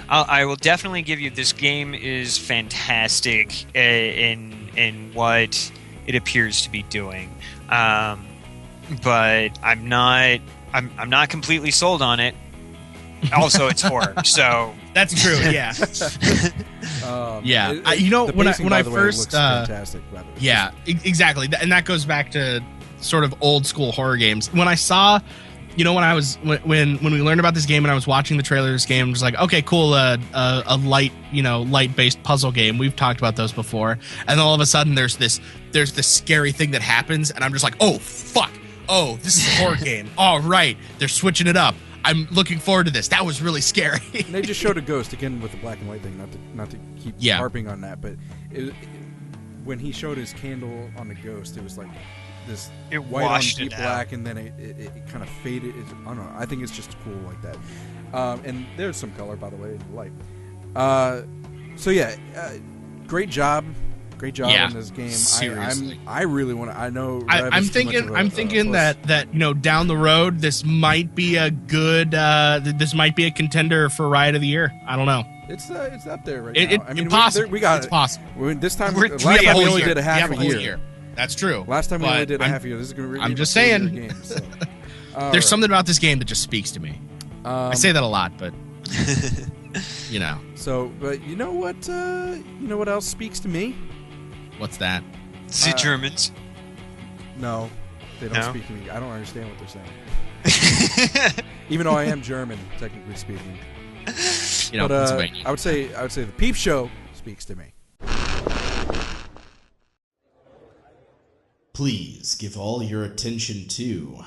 I will definitely give you, this game is fantastic in what it appears to be doing. But I'm not completely sold on it. Also, it's horror, so that's true. Yeah, when I first fantastic. By the way. Yeah, exactly, and that goes back to sort of old school horror games. When I saw, when we learned about this game and I was watching the trailer of this game, I was like, okay, cool, a light based puzzle game. We've talked about those before, and then all of a sudden there's this scary thing that happens, and I'm just like, oh fuck. Oh, this is a horror game. All right, they're switching it up. I'm looking forward to this. That was really scary. And they just showed a ghost again with the black and white thing. Not to keep harping on that, but when he showed his candle on the ghost, it was like this It white on washed deep it black, out. and then it kind of faded. I don't know. I think it's just cool like that. And there's some color, by the way, in the light. So yeah, great job in this game. Seriously. I really want to. I know. Rev I'm is too much thinking. of a- I'm thinking puss. that down the road this might be a good. This might be a contender for Riot of the Year. I don't know. It's up there right It, now. I mean, possible. we got it's it. possible. This time, We last have time a we whole only year. did a half We a have whole year. That's true. Last time we But only did a I'm- half a year. This is going to be. I'm just a full year saying. game, so. There's something about this game that just speaks to me. I say that a lot, but you know. So, but you know what? You know what else speaks to me? What's that? The Germans. No, they don't No? speak to me. I don't understand what they're saying. Even though I am German, technically speaking. You know, But Pennsylvania. I would say the Peep Show speaks to me. Please give all your attention to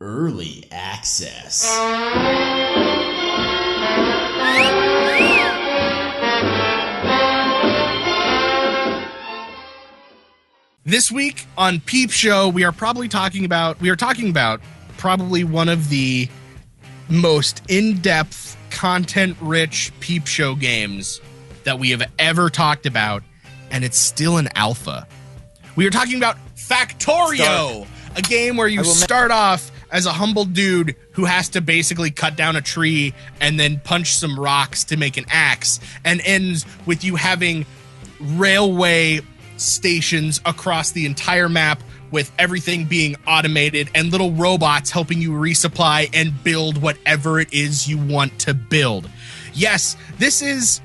Early Access. This week on Peep Show, we are talking about probably one of the most in-depth, content-rich Peep Show games that we have ever talked about, and it's still an alpha. We are talking about Factorio, a game where you start off as a humble dude who has to basically cut down a tree and then punch some rocks to make an axe, and ends with you having railway stations across the entire map with everything being automated and little robots helping you resupply and build whatever it is you want to build. Yes, it is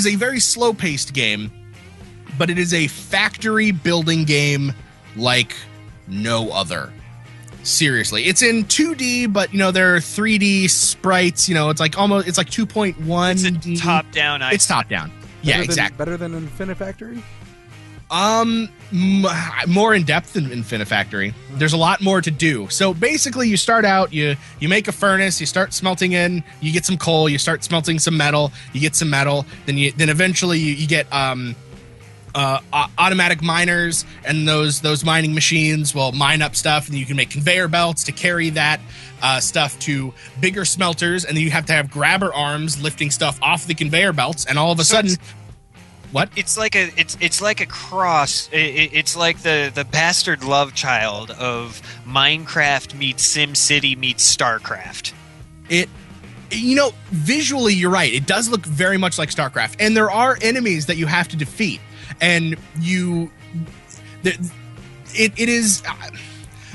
a very slow-paced game, but it is a factory building game like no other. Seriously, it's in 2D, but there are 3D sprites. It's like 2.1. It's a top-down. It's top-down. Yeah, exactly. Better than Infinite Factory? More in depth than Infinite Factory. There's a lot more to do. So basically, you start out, you make a furnace, you start smelting in, you get some coal, you start smelting some metal, you get some metal, then eventually you get automatic miners, and those mining machines will mine up stuff, and you can make conveyor belts to carry that stuff to bigger smelters, and then you have to have grabber arms lifting stuff off the conveyor belts, and all of a sudden. What? It's like a cross. It's like the bastard love child of Minecraft meets SimCity meets StarCraft. Visually, you're right. It does look very much like StarCraft, and there are enemies that you have to defeat, and it is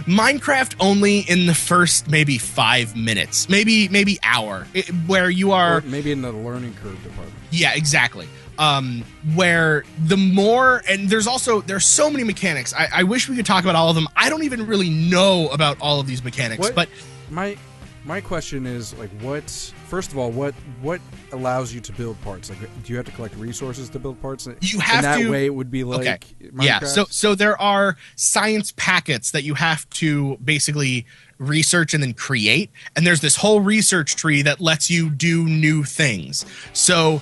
Minecraft only in the first maybe 5 minutes, maybe hour, where you are Or maybe in the learning curve department. Yeah, exactly. Where the more, and there's so many mechanics. I wish we could talk about all of them. I don't even really know about all of these mechanics, but my question is, like, first of all, what allows you to build parts? Like, do you have to collect resources to build parts? You have that to. way it would be like Minecraft? Yeah, so there are science packets that you have to basically research and then create, and there's this whole research tree that lets you do new things. So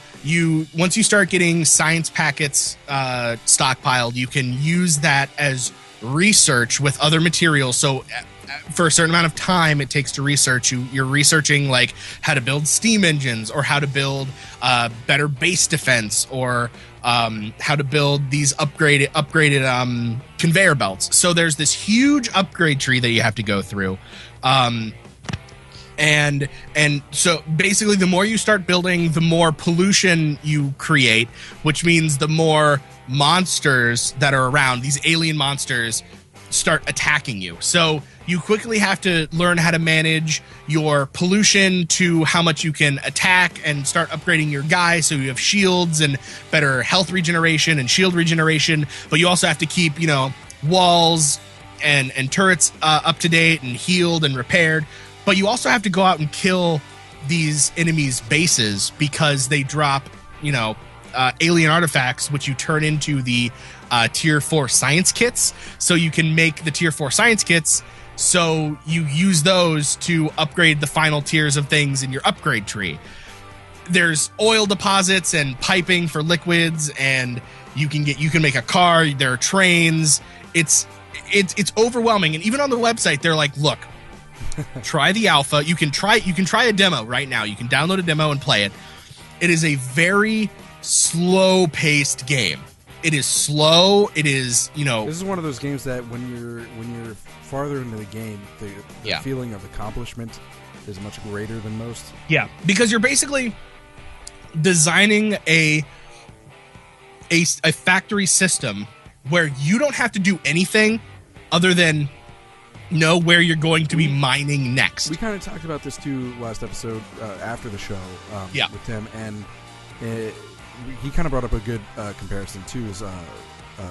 once you start getting science packets stockpiled, you can use that as research with other materials. So for a certain amount of time it takes to research, you're researching like how to build steam engines, or how to build better base defense, or how to build these upgraded conveyor belts. So there's this huge upgrade tree that you have to go through. And so basically the more you start building, the more pollution you create, which means the more monsters that are around, these alien monsters, start attacking you. So you quickly have to learn how to manage your pollution to how much you can attack, and start upgrading your guy so you have shields and better health regeneration and shield regeneration. But you also have to keep, walls and turrets up to date and healed and repaired. But you also have to go out and kill these enemies' bases, because they drop, alien artifacts, which you turn into the tier 4 science kits. So you can make the tier 4 science kits, so you use those to upgrade the final tiers of things in your upgrade tree. There's oil deposits and piping for liquids, and you can make a car. There are trains. It's it's overwhelming. And even on the website, they're like, look, try the alpha. You can try a demo right now. You can download a demo and play it. It is a very slow-paced game. It is slow. It is, This is one of those games that when you're farther into the game, the feeling of accomplishment is much greater than most. Yeah, because you're basically designing a factory system where you don't have to do anything other than know where you're going to be mining next. We kind of talked about this too last episode after the show with Tim, and he kind of brought up a good comparison too, is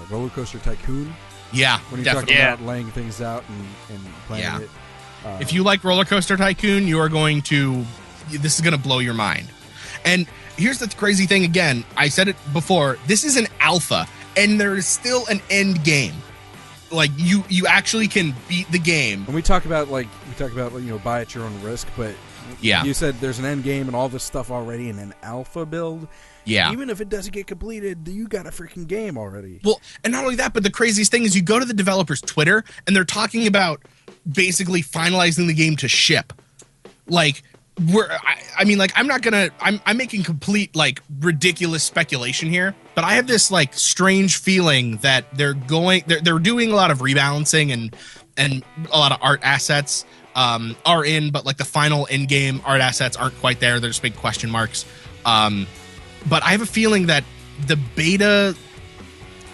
Roller Coaster Tycoon. Yeah, when you're talking about laying things out and playing it. If you like Roller Coaster Tycoon, you are this is going to blow your mind. And here's the crazy thing again. I said it before. This is an alpha, and there is still an end game. Like, you actually can beat the game. And we talk about buy at your own risk, but you said there's an end game and all this stuff already in an alpha build. Yeah. Even if it doesn't get completed, you got a freaking game already. Well, and not only that, but the craziest thing is you go to the developer's Twitter, and they're talking about basically finalizing the game to ship. Like, I'm making complete, like, ridiculous speculation here, but I have this, like, strange feeling that they're doing a lot of rebalancing and a lot of art assets are in, but, like, the final in-game art assets aren't quite there. There's big question marks. But I have a feeling that the beta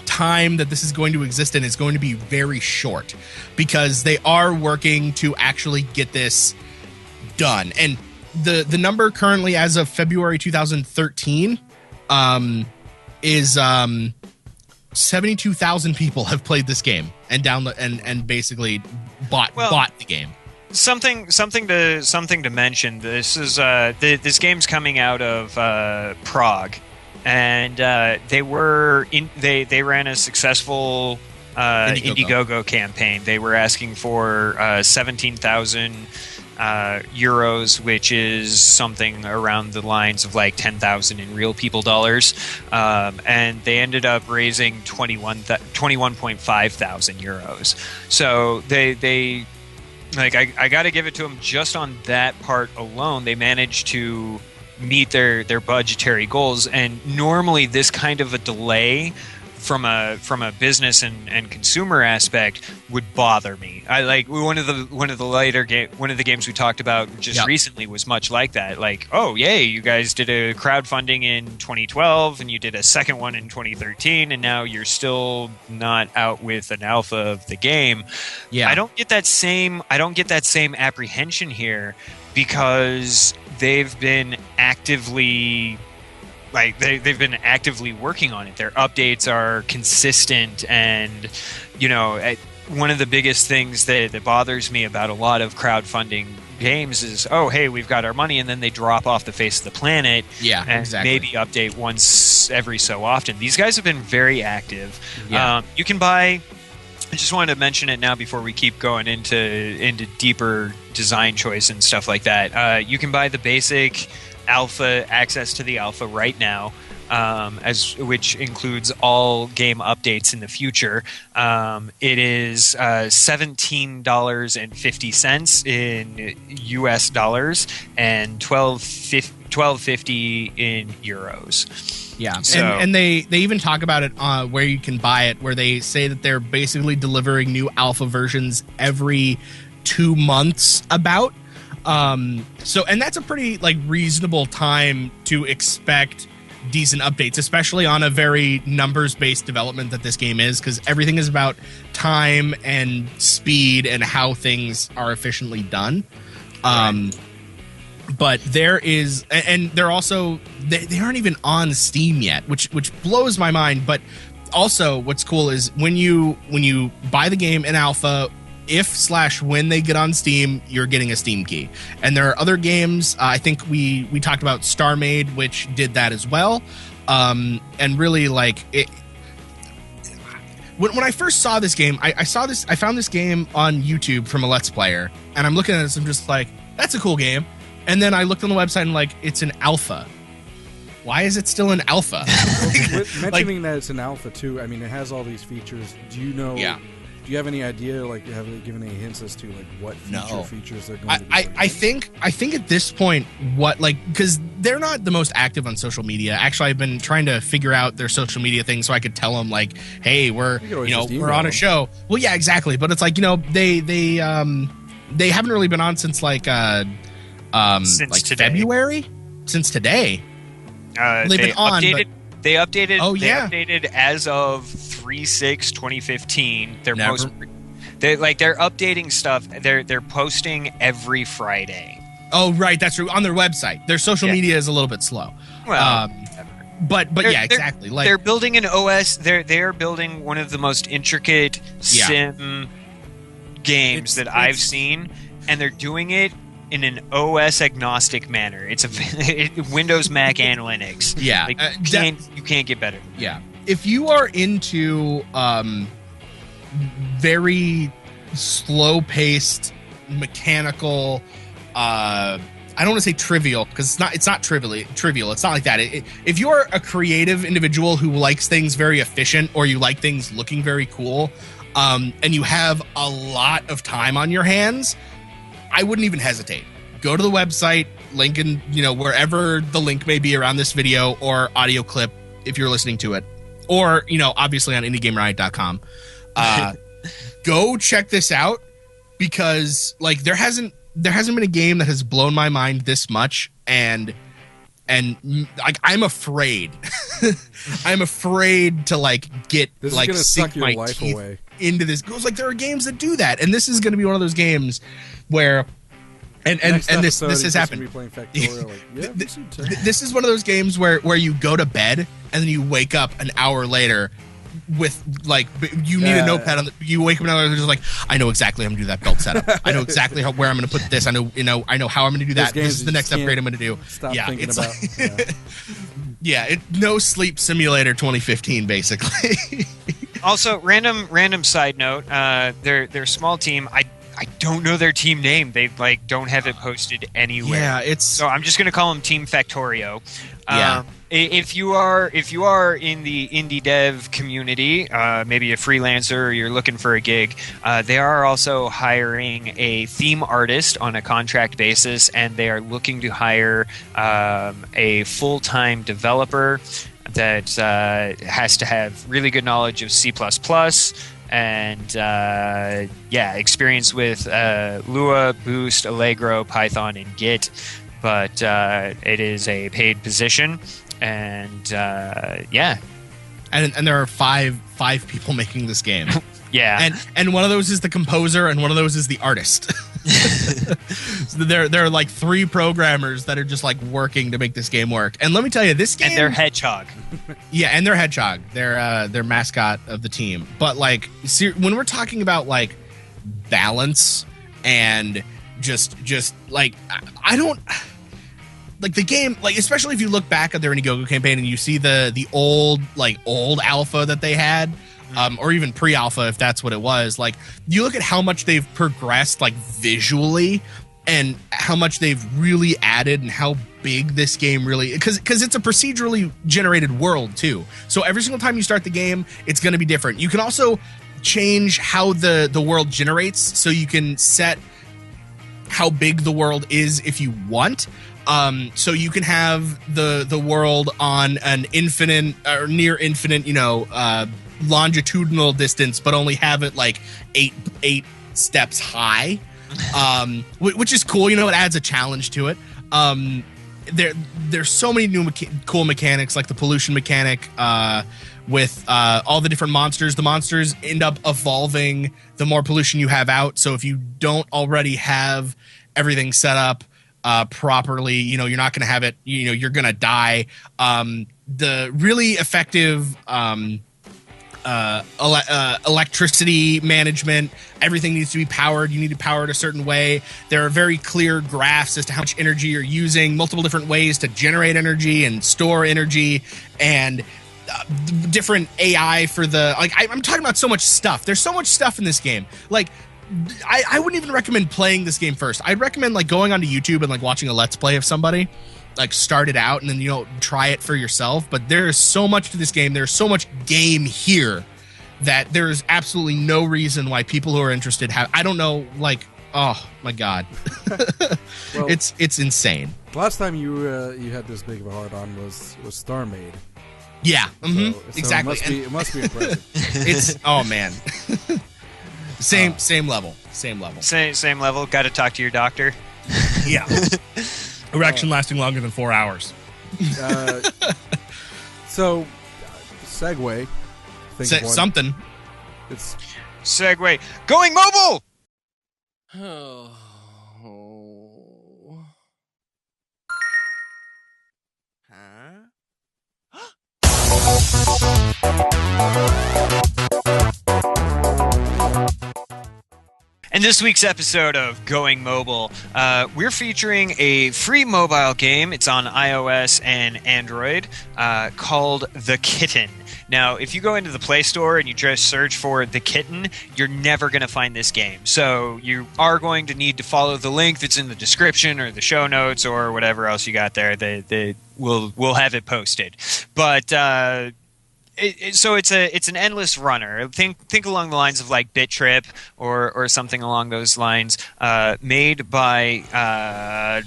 time that this is going to exist in is going to be very short, because they are working to actually get this done. And the number currently, as of February 2013, is 72,000 people have played this game and and basically bought the game. Something to mention. This is this game's coming out of Prague, and they ran a successful Indiegogo campaign. They were asking for 17,000 euros, which is something around the lines of like 10,000 in real people dollars, and they ended up raising 21.5 thousand euros. So they like, I got to give it to them just on that part alone. They managed to meet their budgetary goals, and normally this kind of a delay from a business and consumer aspect would bother me. I like one of the games we talked about just recently was much like that. Like, oh yay, you guys did a crowdfunding in 2012 and you did a second one in 2013, and now you're still not out with an alpha of the game. Yeah, I don't get that same apprehension here, because they've been actively working on it. Their updates are consistent, and one of the biggest things that bothers me about a lot of crowdfunding games is, oh hey, we've got our money, and then they drop off the face of the planet. Yeah, and exactly. Maybe update once every so often. These guys have been very active. Yeah. You can buy. I just wanted to mention it now before we keep going into deeper design choice and stuff like that. You can buy the basic alpha, access to the alpha right now, which includes all game updates in the future. It is $17.50 in US dollars and $12.50 in euros. Yeah, so, and they even talk about it where you can buy it, where they say that they're basically delivering new alpha versions every 2 months about. And that's a pretty reasonable time to expect decent updates, especially on a very numbers-based development that this game is, because everything is about time and speed and how things are efficiently done. Right. But there is, and they're also, they aren't even on Steam yet, which blows my mind. But also, what's cool is when you buy the game in alpha, when they get on Steam, you're getting a Steam key. And there are other games. I think we talked about StarMade, which did that as well. And really, it. When I first saw this game, I found this game on YouTube from a Let's Player, and I'm looking at this. I'm just like, that's a cool game. And then I looked on the website and it's an alpha. Why is it still an alpha? Mentioning that it's an alpha too, I mean, it has all these features. Do you know? Yeah. Do you have any idea? Like, have they given any hints as to like what features they're going to be? I think at this point, because they're not the most active on social media. Actually, I've been trying to figure out their social media thing so I could tell them like, hey, we're on a show. Well, yeah, exactly. But it's like they haven't really been on since like since today. February, since today. They've been on. They updated. Oh, yeah. They updated as of 3/6/2015. They're updating stuff. They're posting every Friday. Oh, right, that's true. On their website, their social media is a little bit slow. Well, but yeah, exactly. Like they're building an OS. They're building one of the most intricate sim games that I've seen, and they're doing it in an OS agnostic manner. It's Windows, Mac, and Linux. Yeah, like, you can't get better. Yeah, if you are into very slow-paced, mechanical, I don't want to say trivial because it's not trivial. It's not like that. If you're a creative individual who likes things very efficient, or you like things looking very cool, and you have a lot of time on your hands, I wouldn't even hesitate. Go to the website, link in, wherever the link may be around this video or audio clip if you're listening to it, or, obviously on IndieGameRiot.com. Go check this out, because like there hasn't been a game that has blown my mind this much, and like I'm afraid. I'm afraid to like get this like sink my teeth away into this. It was like there are games that do that, and this is going to be one of those games where this has happened. Playing Factorio, like, yeah, this is one of those games where you go to bed and then you wake up an hour later with like you need a notepad you wake up an hour later, just like, I know exactly how I'm gonna do that belt setup. I know exactly where I'm gonna put this. I know how I'm gonna do that. This is the next upgrade I'm gonna do. Stop thinking about. No Sleep Simulator 2015 basically. Also, random side note, they're a small team. I don't know their team name. They like don't have it posted anywhere. Yeah, so I'm just gonna call them Team Factorio. Yeah. If you are in the indie dev community, maybe a freelancer, or you're looking for a gig, they are also hiring a theme artist on a contract basis, and they are looking to hire a full-time developer that has to have really good knowledge of C++. And experience with Lua, Boost, Allegro, Python, and Git. But it is a paid position, and and there are five people making this game. Yeah, and one of those is the composer, and one of those is the artist. So there are like 3 programmers that are just like working to make this game work. And let me tell you, this game, and their hedgehog. Yeah, and their hedgehog, their mascot of the team. But like, when we're talking about like balance and just like, I don't like the game, like, especially if you look back at their Indiegogo campaign and you see the old alpha that they had. Or even pre-alpha, if that's what it was. Like, you look at how much they've progressed, like, visually, and how much they've really added, and how big this game really... Because it's a procedurally generated world, too. So every single time you start the game, it's going to be different. You can also change how the world generates, so you can set how big the world is if you want. So you can have the world on an infinite, or near infinite, longitudinal distance, but only have it like eight steps high, which is cool. It adds a challenge to it. There's so many new cool mechanics, like the pollution mechanic, with all the different monsters. The monsters end up evolving the more pollution you have out. So if you don't already have everything set up properly, you're not going to have it. You're going to die. The really effective electricity management, everything needs to be powered. You need to power it a certain way. There are very clear graphs as to how much energy you're using, multiple different ways to generate energy and store energy, and different AI for the, like, I'm talking about so much stuff. There's so much stuff in this game. Like, I wouldn't even recommend playing this game first. I'd recommend like going onto YouTube and like watching a Let's Play of somebody, like start it out and then try it for yourself. But there is so much to this game. There's so much game here that there is absolutely no reason why people who are interested have. I don't know, like, oh my god, Well, it's insane. The last time you had this big of a hard on was Star Maid. Yeah, So exactly. It must be impressive. It's oh man, same level. Same level. Got to talk to your doctor. Yeah, erection lasting longer than 4 hours. So, segue. Think of one. Something. It's Segue. Going mobile. In this week's episode of Going Mobile, we're featuring a free mobile game. It's on iOS and Android called The Kitten. Now, if you go into the Play Store and you just search for The Kitten, you're never going to find this game. So you are going to need to follow the link that's in the description or the show notes or whatever else you got there. We'll have it posted. But so it's an endless runner. Think along the lines of like Bit Trip or something along those lines. Made by I've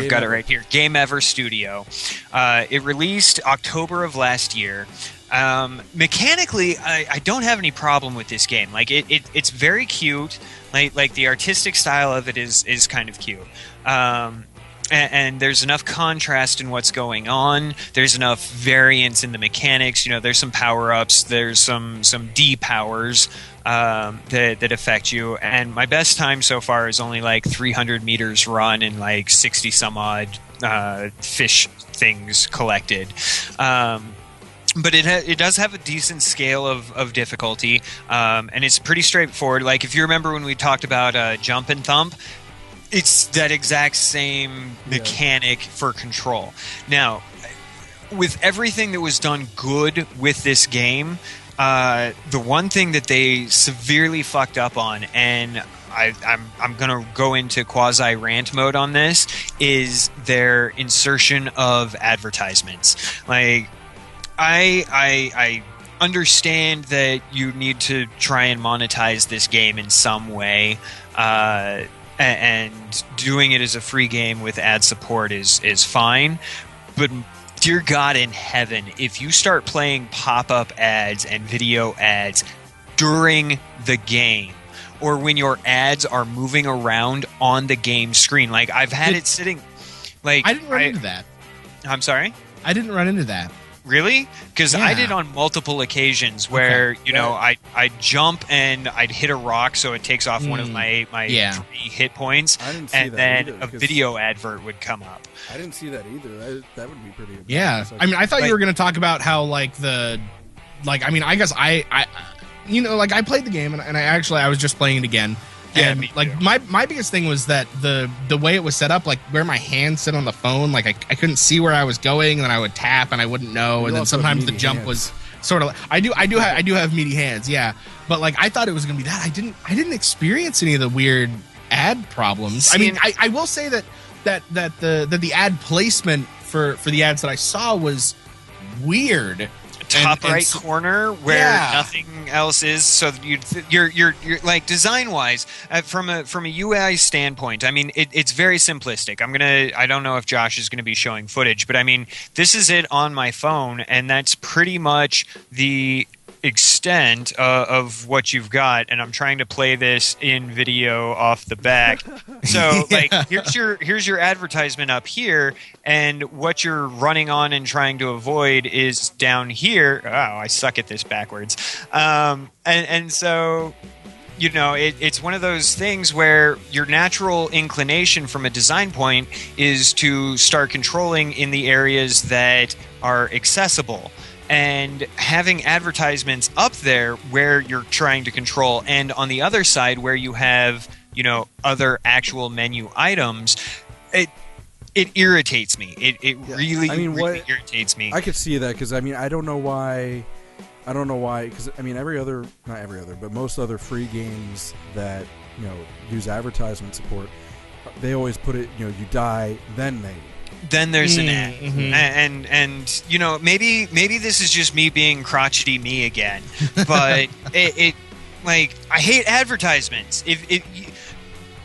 got it right here. Game Ever Studio. It released October of last year. Mechanically, I don't have any problem with this game. Like it's very cute. Like the artistic style of it is kind of cute. And there's enough contrast in what's going on. There's enough variance in the mechanics. You know, there's some power-ups. There's some D-powers that affect you. And my best time so far is only like 300 meters run and like 60-some-odd fish things collected. But it does have a decent scale of difficulty, and it's pretty straightforward. Like, if you remember when we talked about Jump and Thump, it's that exact same mechanic for control. Now, with everything that was done good with this game, the one thing that they severely fucked up on, and I'm going to go into quasi-rant mode on this, is their insertion of advertisements. Like, I understand that you need to try and monetize this game in some way, and doing it as a free game with ad support is fine, but dear God in heaven, if you start playing pop-up ads and video ads during the game, or when your ads are moving around on the game screen, like I've had it sitting, like I didn't run into that. I'm sorry? I didn't run into that. Really? Because Yeah. I did on multiple occasions where, you know, I'd jump and I'd hit a rock so it takes off one of my 3 hit points, I didn't see and that then either, a 'cause video advert would come up. I didn't see that either. That would be pretty. Yeah, impressive. I mean, I thought Like- you were going to talk about how I guess I you know, like I played the game and I was just playing it again. Yeah, And me like too. my biggest thing was that the way it was set up, like where my hands sit on the phone, like I couldn't see where I was going, and then I would tap and I wouldn't know, You and then also have sometimes the meaty jump hands. was sort of. I do have meaty hands, yeah. But like I thought it was gonna be that. I didn't experience any of the weird ad problems. I mean, I will say that the ad placement for the ads that I saw was weird. Top And right so- corner where Yeah. nothing else is. So you're like design wise, from a UI standpoint. I mean, it's very simplistic. I don't know if Josh is gonna be showing footage, but I mean, this is it on my phone, and that's pretty much the extent of what you've got. And I'm trying to play this in video off the back. So like here's your advertisement up here, and what you're running on and trying to avoid is down here. Oh, I suck at this backwards. And so, you know, it's one of those things where your natural inclination from a design point is to start controlling in the areas that are accessible. And having advertisements up there where you're trying to control, and on the other side where you have, you know, other actual menu items, it irritates me. It really, I mean, really irritates me. I could see that because I mean I don't know why because I mean not every other but most other free games that, you know, use advertisement support, they always put it, you know, you die then they then there's an ad. And you know, maybe this is just me being crotchety me again, but it like, I hate advertisements. If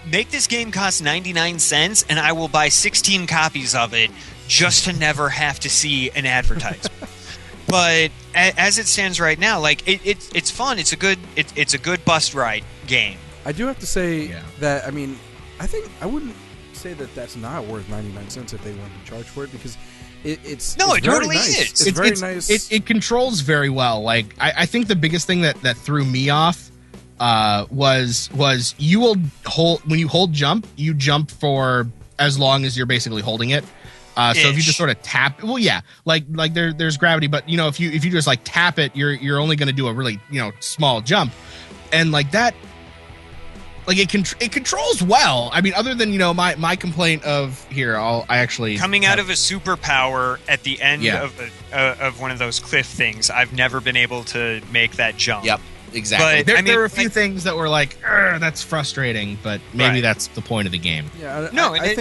make this game cost 99 cents and I will buy 16 copies of it just to never have to see an advertisement. But as it stands right now, like, it's fun. It's a good bus ride game. I do have to say that, I mean, I wouldn't say that that's not worth 99 cents if they wanted to charge for it, because it's totally nice. is. It's very nice. It controls very well. Like, I think the biggest thing that threw me off was you will hold, when you hold jump, you jump for as long as you're basically holding it. So if you just sort of tap, well, yeah, like there's gravity, but you know, if you just like tap it, you're only going to do a really, you know, small jump, and like that, like it controls well. I mean, other than, you know, my complaint of I actually coming out of a superpower at the end of one of those cliff things, I've never been able to make that jump. Yep. Exactly. But there were a few things that were like, that's frustrating, but maybe that's the point of the game. Yeah, I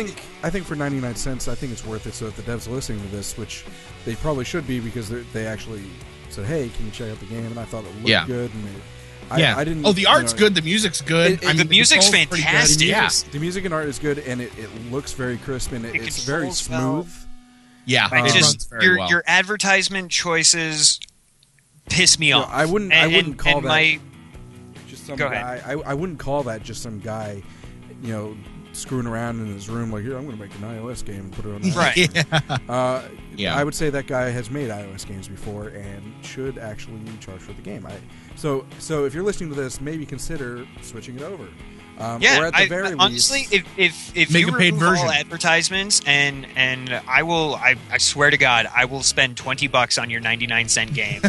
think for 99 cents, I think it's worth it. So if the devs are listening to this, which they probably should be, because they actually said, "Hey, can you check out the game?" And I thought it looked good. And I didn't. Oh, the art's good. The music's good. The music's fantastic. Yeah, the music and art is good, and it looks very crisp, and it's very smooth. Well. Yeah, it just your advertisement choices piss me off. I wouldn't call that just some Go guy. I wouldn't call that just some guy, you know, screwing around in his room like, here, I'm going to make an iOS game and put it on that. Right. I would say that guy has made iOS games before and should actually charge for the game. So if you're listening to this, maybe consider switching it over. Or at the very honestly, least, if make you a paid remove version. all advertisements, and I swear to God, I will spend $20 on your 99-cent game,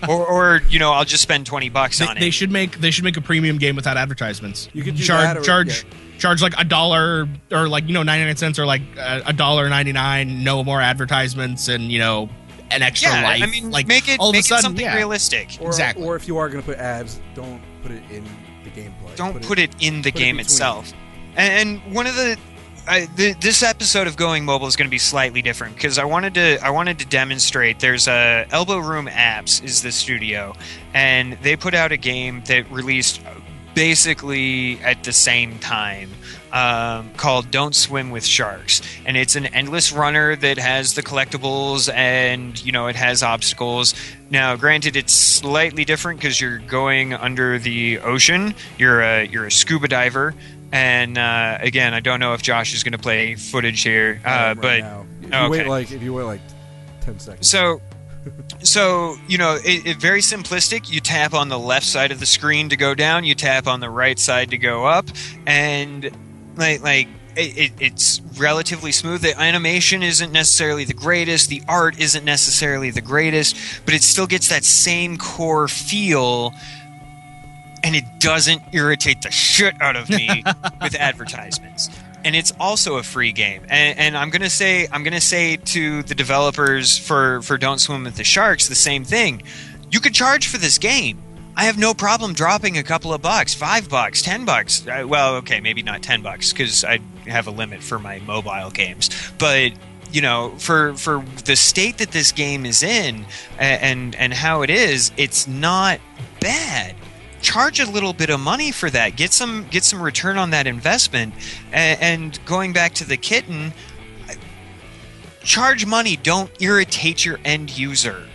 or you know, I'll just spend $20 on it. They should make a premium game without advertisements. You could do charge like $1 or like, you know, 99 cents or like $1.99, no more advertisements, and, you know, an extra life. I mean, like, make it something realistic. Exactly. Or if you are going to put ads, don't put it in the gameplay. Don't put it in the game itself. And one of this episode of Going Mobile is going to be slightly different, because I wanted to demonstrate. There's Elbow Room Apps is the studio, and they put out a game that released basically at the same time, called Don't Swim with Sharks, and it's an endless runner that has the collectibles, and, you know, it has obstacles. Now, granted, it's slightly different because you're going under the ocean. You're a scuba diver, and again, I don't know if Josh is going to play footage here, but now. If you wait like 10 seconds. So you know, it very simplistic. You tap on the left side of the screen to go down. You tap on the right side to go up, and it's relatively smooth. The animation isn't necessarily the greatest. The art isn't necessarily the greatest, but it still gets that same core feel, and it doesn't irritate the shit out of me with advertisements. And it's also a free game. And I'm gonna say to the developers for Don't Swim with the Sharks the same thing. You could charge for this game. I have no problem dropping a couple of bucks, $5, $10. Well, okay, maybe not $10 because I have a limit for my mobile games. But, you know, for the state that this game is in and how it is, it's not bad. Charge a little bit of money for that. Get some return on that investment. And going back to the Kitten, charge money. Don't irritate your end user.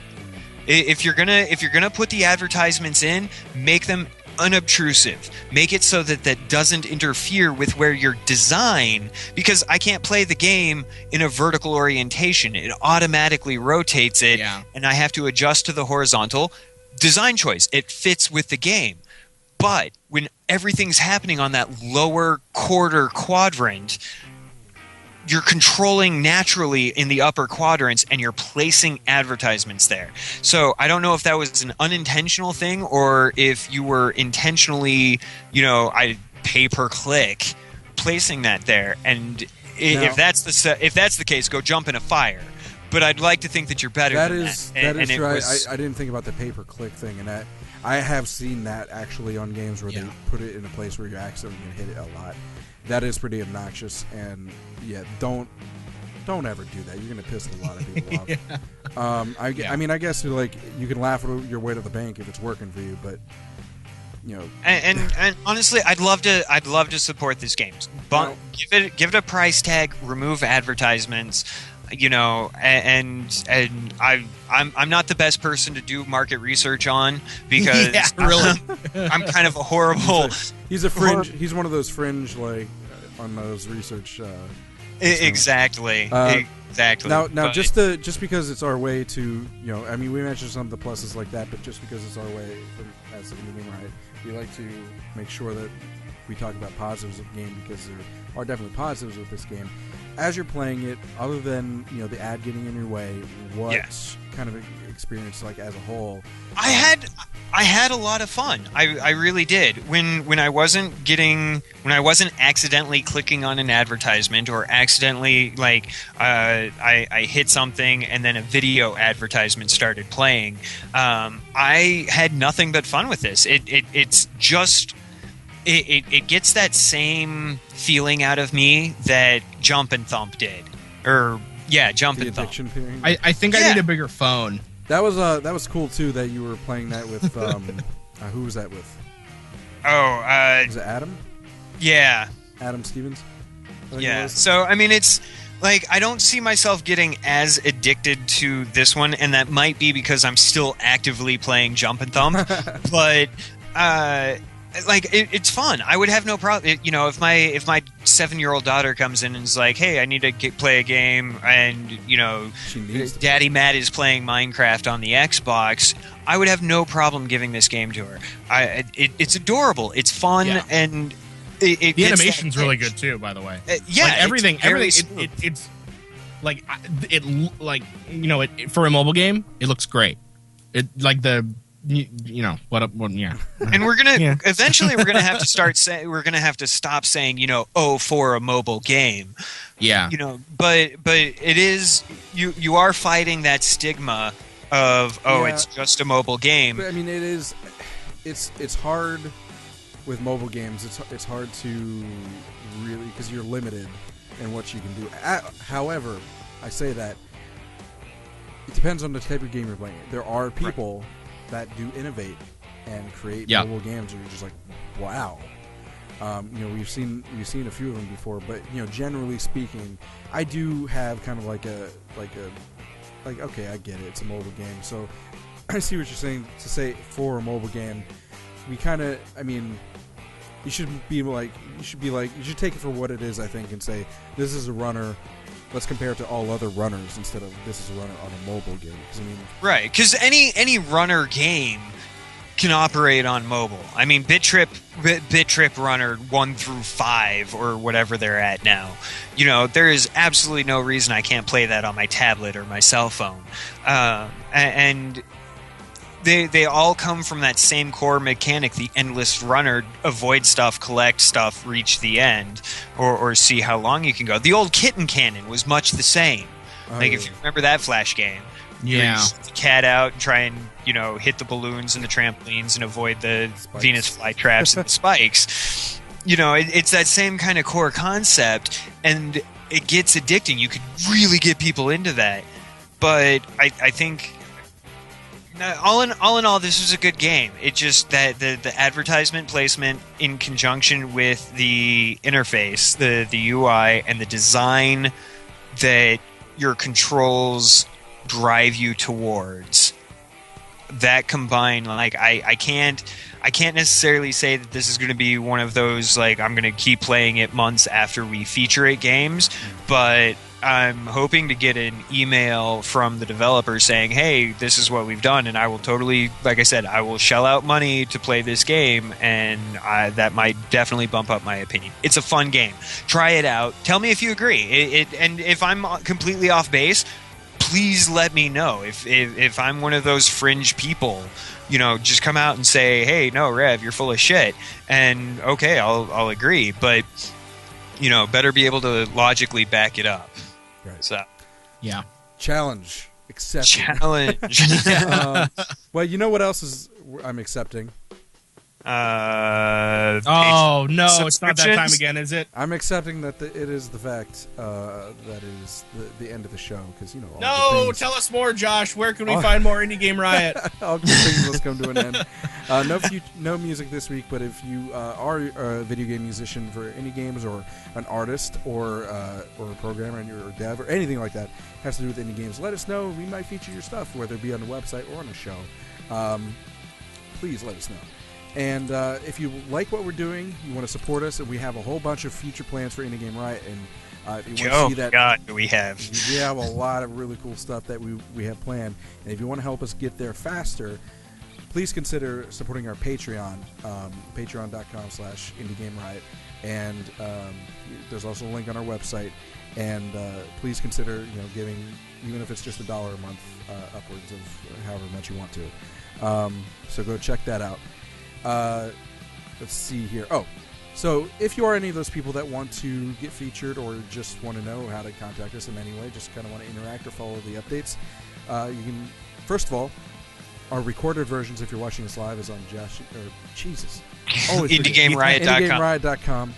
If you're gonna put the advertisements in, make them unobtrusive. Make it so that doesn't interfere with where your design, because I can't play the game in a vertical orientation. It automatically rotates it, and I have to adjust to the horizontal. Design choice. It fits with the game. But when everything's happening on that lower quarter quadrant, you're controlling naturally in the upper quadrants, and you're placing advertisements there. So I don't know if that was an unintentional thing or if you were intentionally, you know, pay per click placing that there. And if that's the case, go jump in a fire. But I'd like to think that you're better than that. That is true. I didn't think about the pay-per-click thing, and that I have seen that actually on games where they put it in a place where you're accidentally going to hit it a lot. That is pretty obnoxious, and don't don't ever do that. You're gonna piss a lot of people off. I mean, I guess like you can laugh your way to the bank if it's working for you, but you know. And honestly, I'd love to support this game. But give it a price tag. Remove advertisements. You know, and I'm not the best person to do market research on because I'm kind of a horrible. He's a fringe. He's one of those fringe like on those research. Exactly. Exactly. Now, but just because it's our way to, you know, I mean, we mentioned some of the pluses like that, but just because it's our way as Indie Game Riot, we like to make sure that we talk about positives of the game because there are definitely positives with this game. As you're playing it, other than, you know, the ad getting in your way, what kind of experience like as a whole? I had a lot of fun. I really did. When I wasn't accidentally clicking on an advertisement or accidentally like I hit something and then a video advertisement started playing, I had nothing but fun with this. It's just. It gets that same feeling out of me that Jump and Thump did. Jump and Thump. I think I need a bigger phone. That was cool too that you were playing that with who was that with? Was it Adam? Yeah. Adam Stevens? Yeah. So I mean it's like I don't see myself getting as addicted to this one, and that might be because I'm still actively playing Jump and Thump. But like it's fun. I would have no problem. You know, if my 7-year-old daughter comes in and is like, "Hey, I need to play a game," and you know, Daddy Matt is playing Minecraft on the Xbox, I would have no problem giving this game to her. It's adorable. It's fun, and the animation's really good too. By the way, like everything. It's like like you know, for a mobile game, it looks great. It like the. You know what? Yeah, and we're gonna eventually we're gonna have to stop saying, you know, for a mobile game. Yeah, you know, but it is you are fighting that stigma of it's just a mobile game. But, I mean, it's hard with mobile games. It's hard to really because you're limited in what you can do. However, I say that it depends on the type of game you're playing. There are people. That do innovate and create mobile games where you're just like, wow. You know, we've seen a few of them before, but you know, generally speaking, I do have kind of like okay, I get it, it's a mobile game. So I see what you're saying. To say for a mobile game, we kind of, I mean, you should take it for what it is, I think, and say this is a runner. Let's compare it to all other runners instead of this is a runner on a mobile game. I mean, right, because any runner game can operate on mobile. I mean, BitTrip Runner 1 through 5 or whatever they're at now. You know, there is absolutely no reason I can't play that on my tablet or my cell phone. And they all come from that same core mechanic, the endless runner, avoid stuff, collect stuff, reach the end, or see how long you can go. The old Kitten cannon was much the same. If you remember that Flash game. Yeah. You shoot the cat out and try and, you know, hit the balloons and the trampolines and avoid the spikes. Venus flytraps and the spikes. You know, it's that same kind of core concept, and it gets addicting. You could really get people into that. But I think... all in all, this was a good game. It just that the advertisement placement in conjunction with the interface, the UI, and the design that your controls drive you towards. That combined, like I can't necessarily say that this is going to be one of those like I'm going to keep playing it months after we feature it games, but I'm hoping to get an email from the developer saying, hey, this is what we've done, and I will totally, like I said, I will shell out money to play this game, and that might definitely bump up my opinion. It's a fun game. Try it out. Tell me if you agree. And if I'm completely off base, please let me know. If I'm one of those fringe people, you know, just come out and say, hey, no, Rev, you're full of shit. And okay, I'll agree. But, you know, better be able to logically back it up. Right. So, yeah. Challenge. Accepted. Challenge. Well, you know what else I'm accepting? Oh no, it's not that time again, is it? I'm accepting that it is the fact that is the end of the show because all No, good things, tell us more, Josh. Where can we find more Indie Game Riot? all good things must come to an end. No music this week, but if you are a video game musician for indie games or an artist or a programmer and you're a dev or anything like that has to do with indie games, let us know. We might feature your stuff, whether it be on the website or on the show. Please let us know. And if you like what we're doing, you want to support us, and we have a whole bunch of future plans for Indie Game Riot. And if you want to see that, God, we have a lot of really cool stuff that we have planned. And if you want to help us get there faster, please consider supporting our Patreon, patreon.com/IndieGameRiot. And there's also a link on our website. And please consider giving, even if it's just $1 a month, upwards of however much you want to. So go check that out. Let's see here. So if you are any of those people that want to get featured or just want to know how to contact us in any way, just kind of want to interact or follow the updates, you can, first of all, our recorded versions, if you're watching this live, is on IndieGameRiot.com.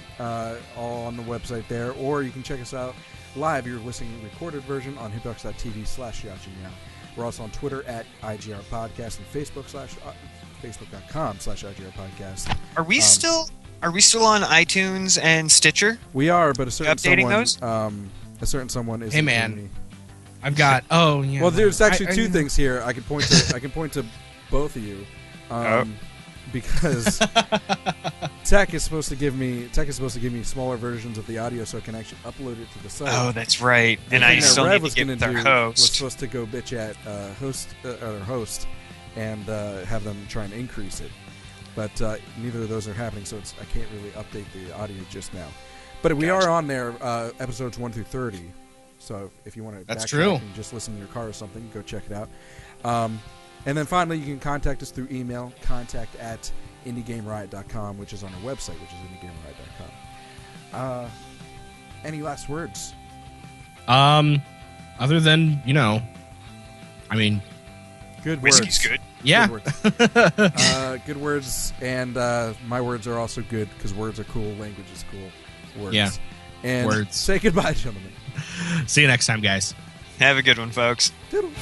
All on the website there, or you can check us out live. You're listening to the recorded version on hitbox.tv/JaShinYa. We're also on Twitter at IGR Podcast and Facebook.com/IGR Podcast. Are we still on iTunes and Stitcher? We are, but a certain someone is. Hey man, I've got. Oh yeah. Well, there's actually two things here. I can point to both of you, because Tech is supposed to give me smaller versions of the audio so I can actually upload it to the site. Oh, that's right. Then I still need to get their host. Was supposed to go bitch at host and have them try and increase it, but neither of those are happening, so I can't really update the audio just now. But we are on there, episodes 1 through 30. So if you want to, that's true, and just listen in your car or something, go check it out. And then finally, you can contact us through email, contact@IndieGameRiot.com, which is on our website, which is IndieGameRiot.com. Any last words? Other than good whiskey's words. Good. Yeah. Good words. Good words, and my words are also good because words are cool. Language is cool. Words. Yeah. And words. Say goodbye, gentlemen. See you next time, guys. Have a good one, folks. Toodles.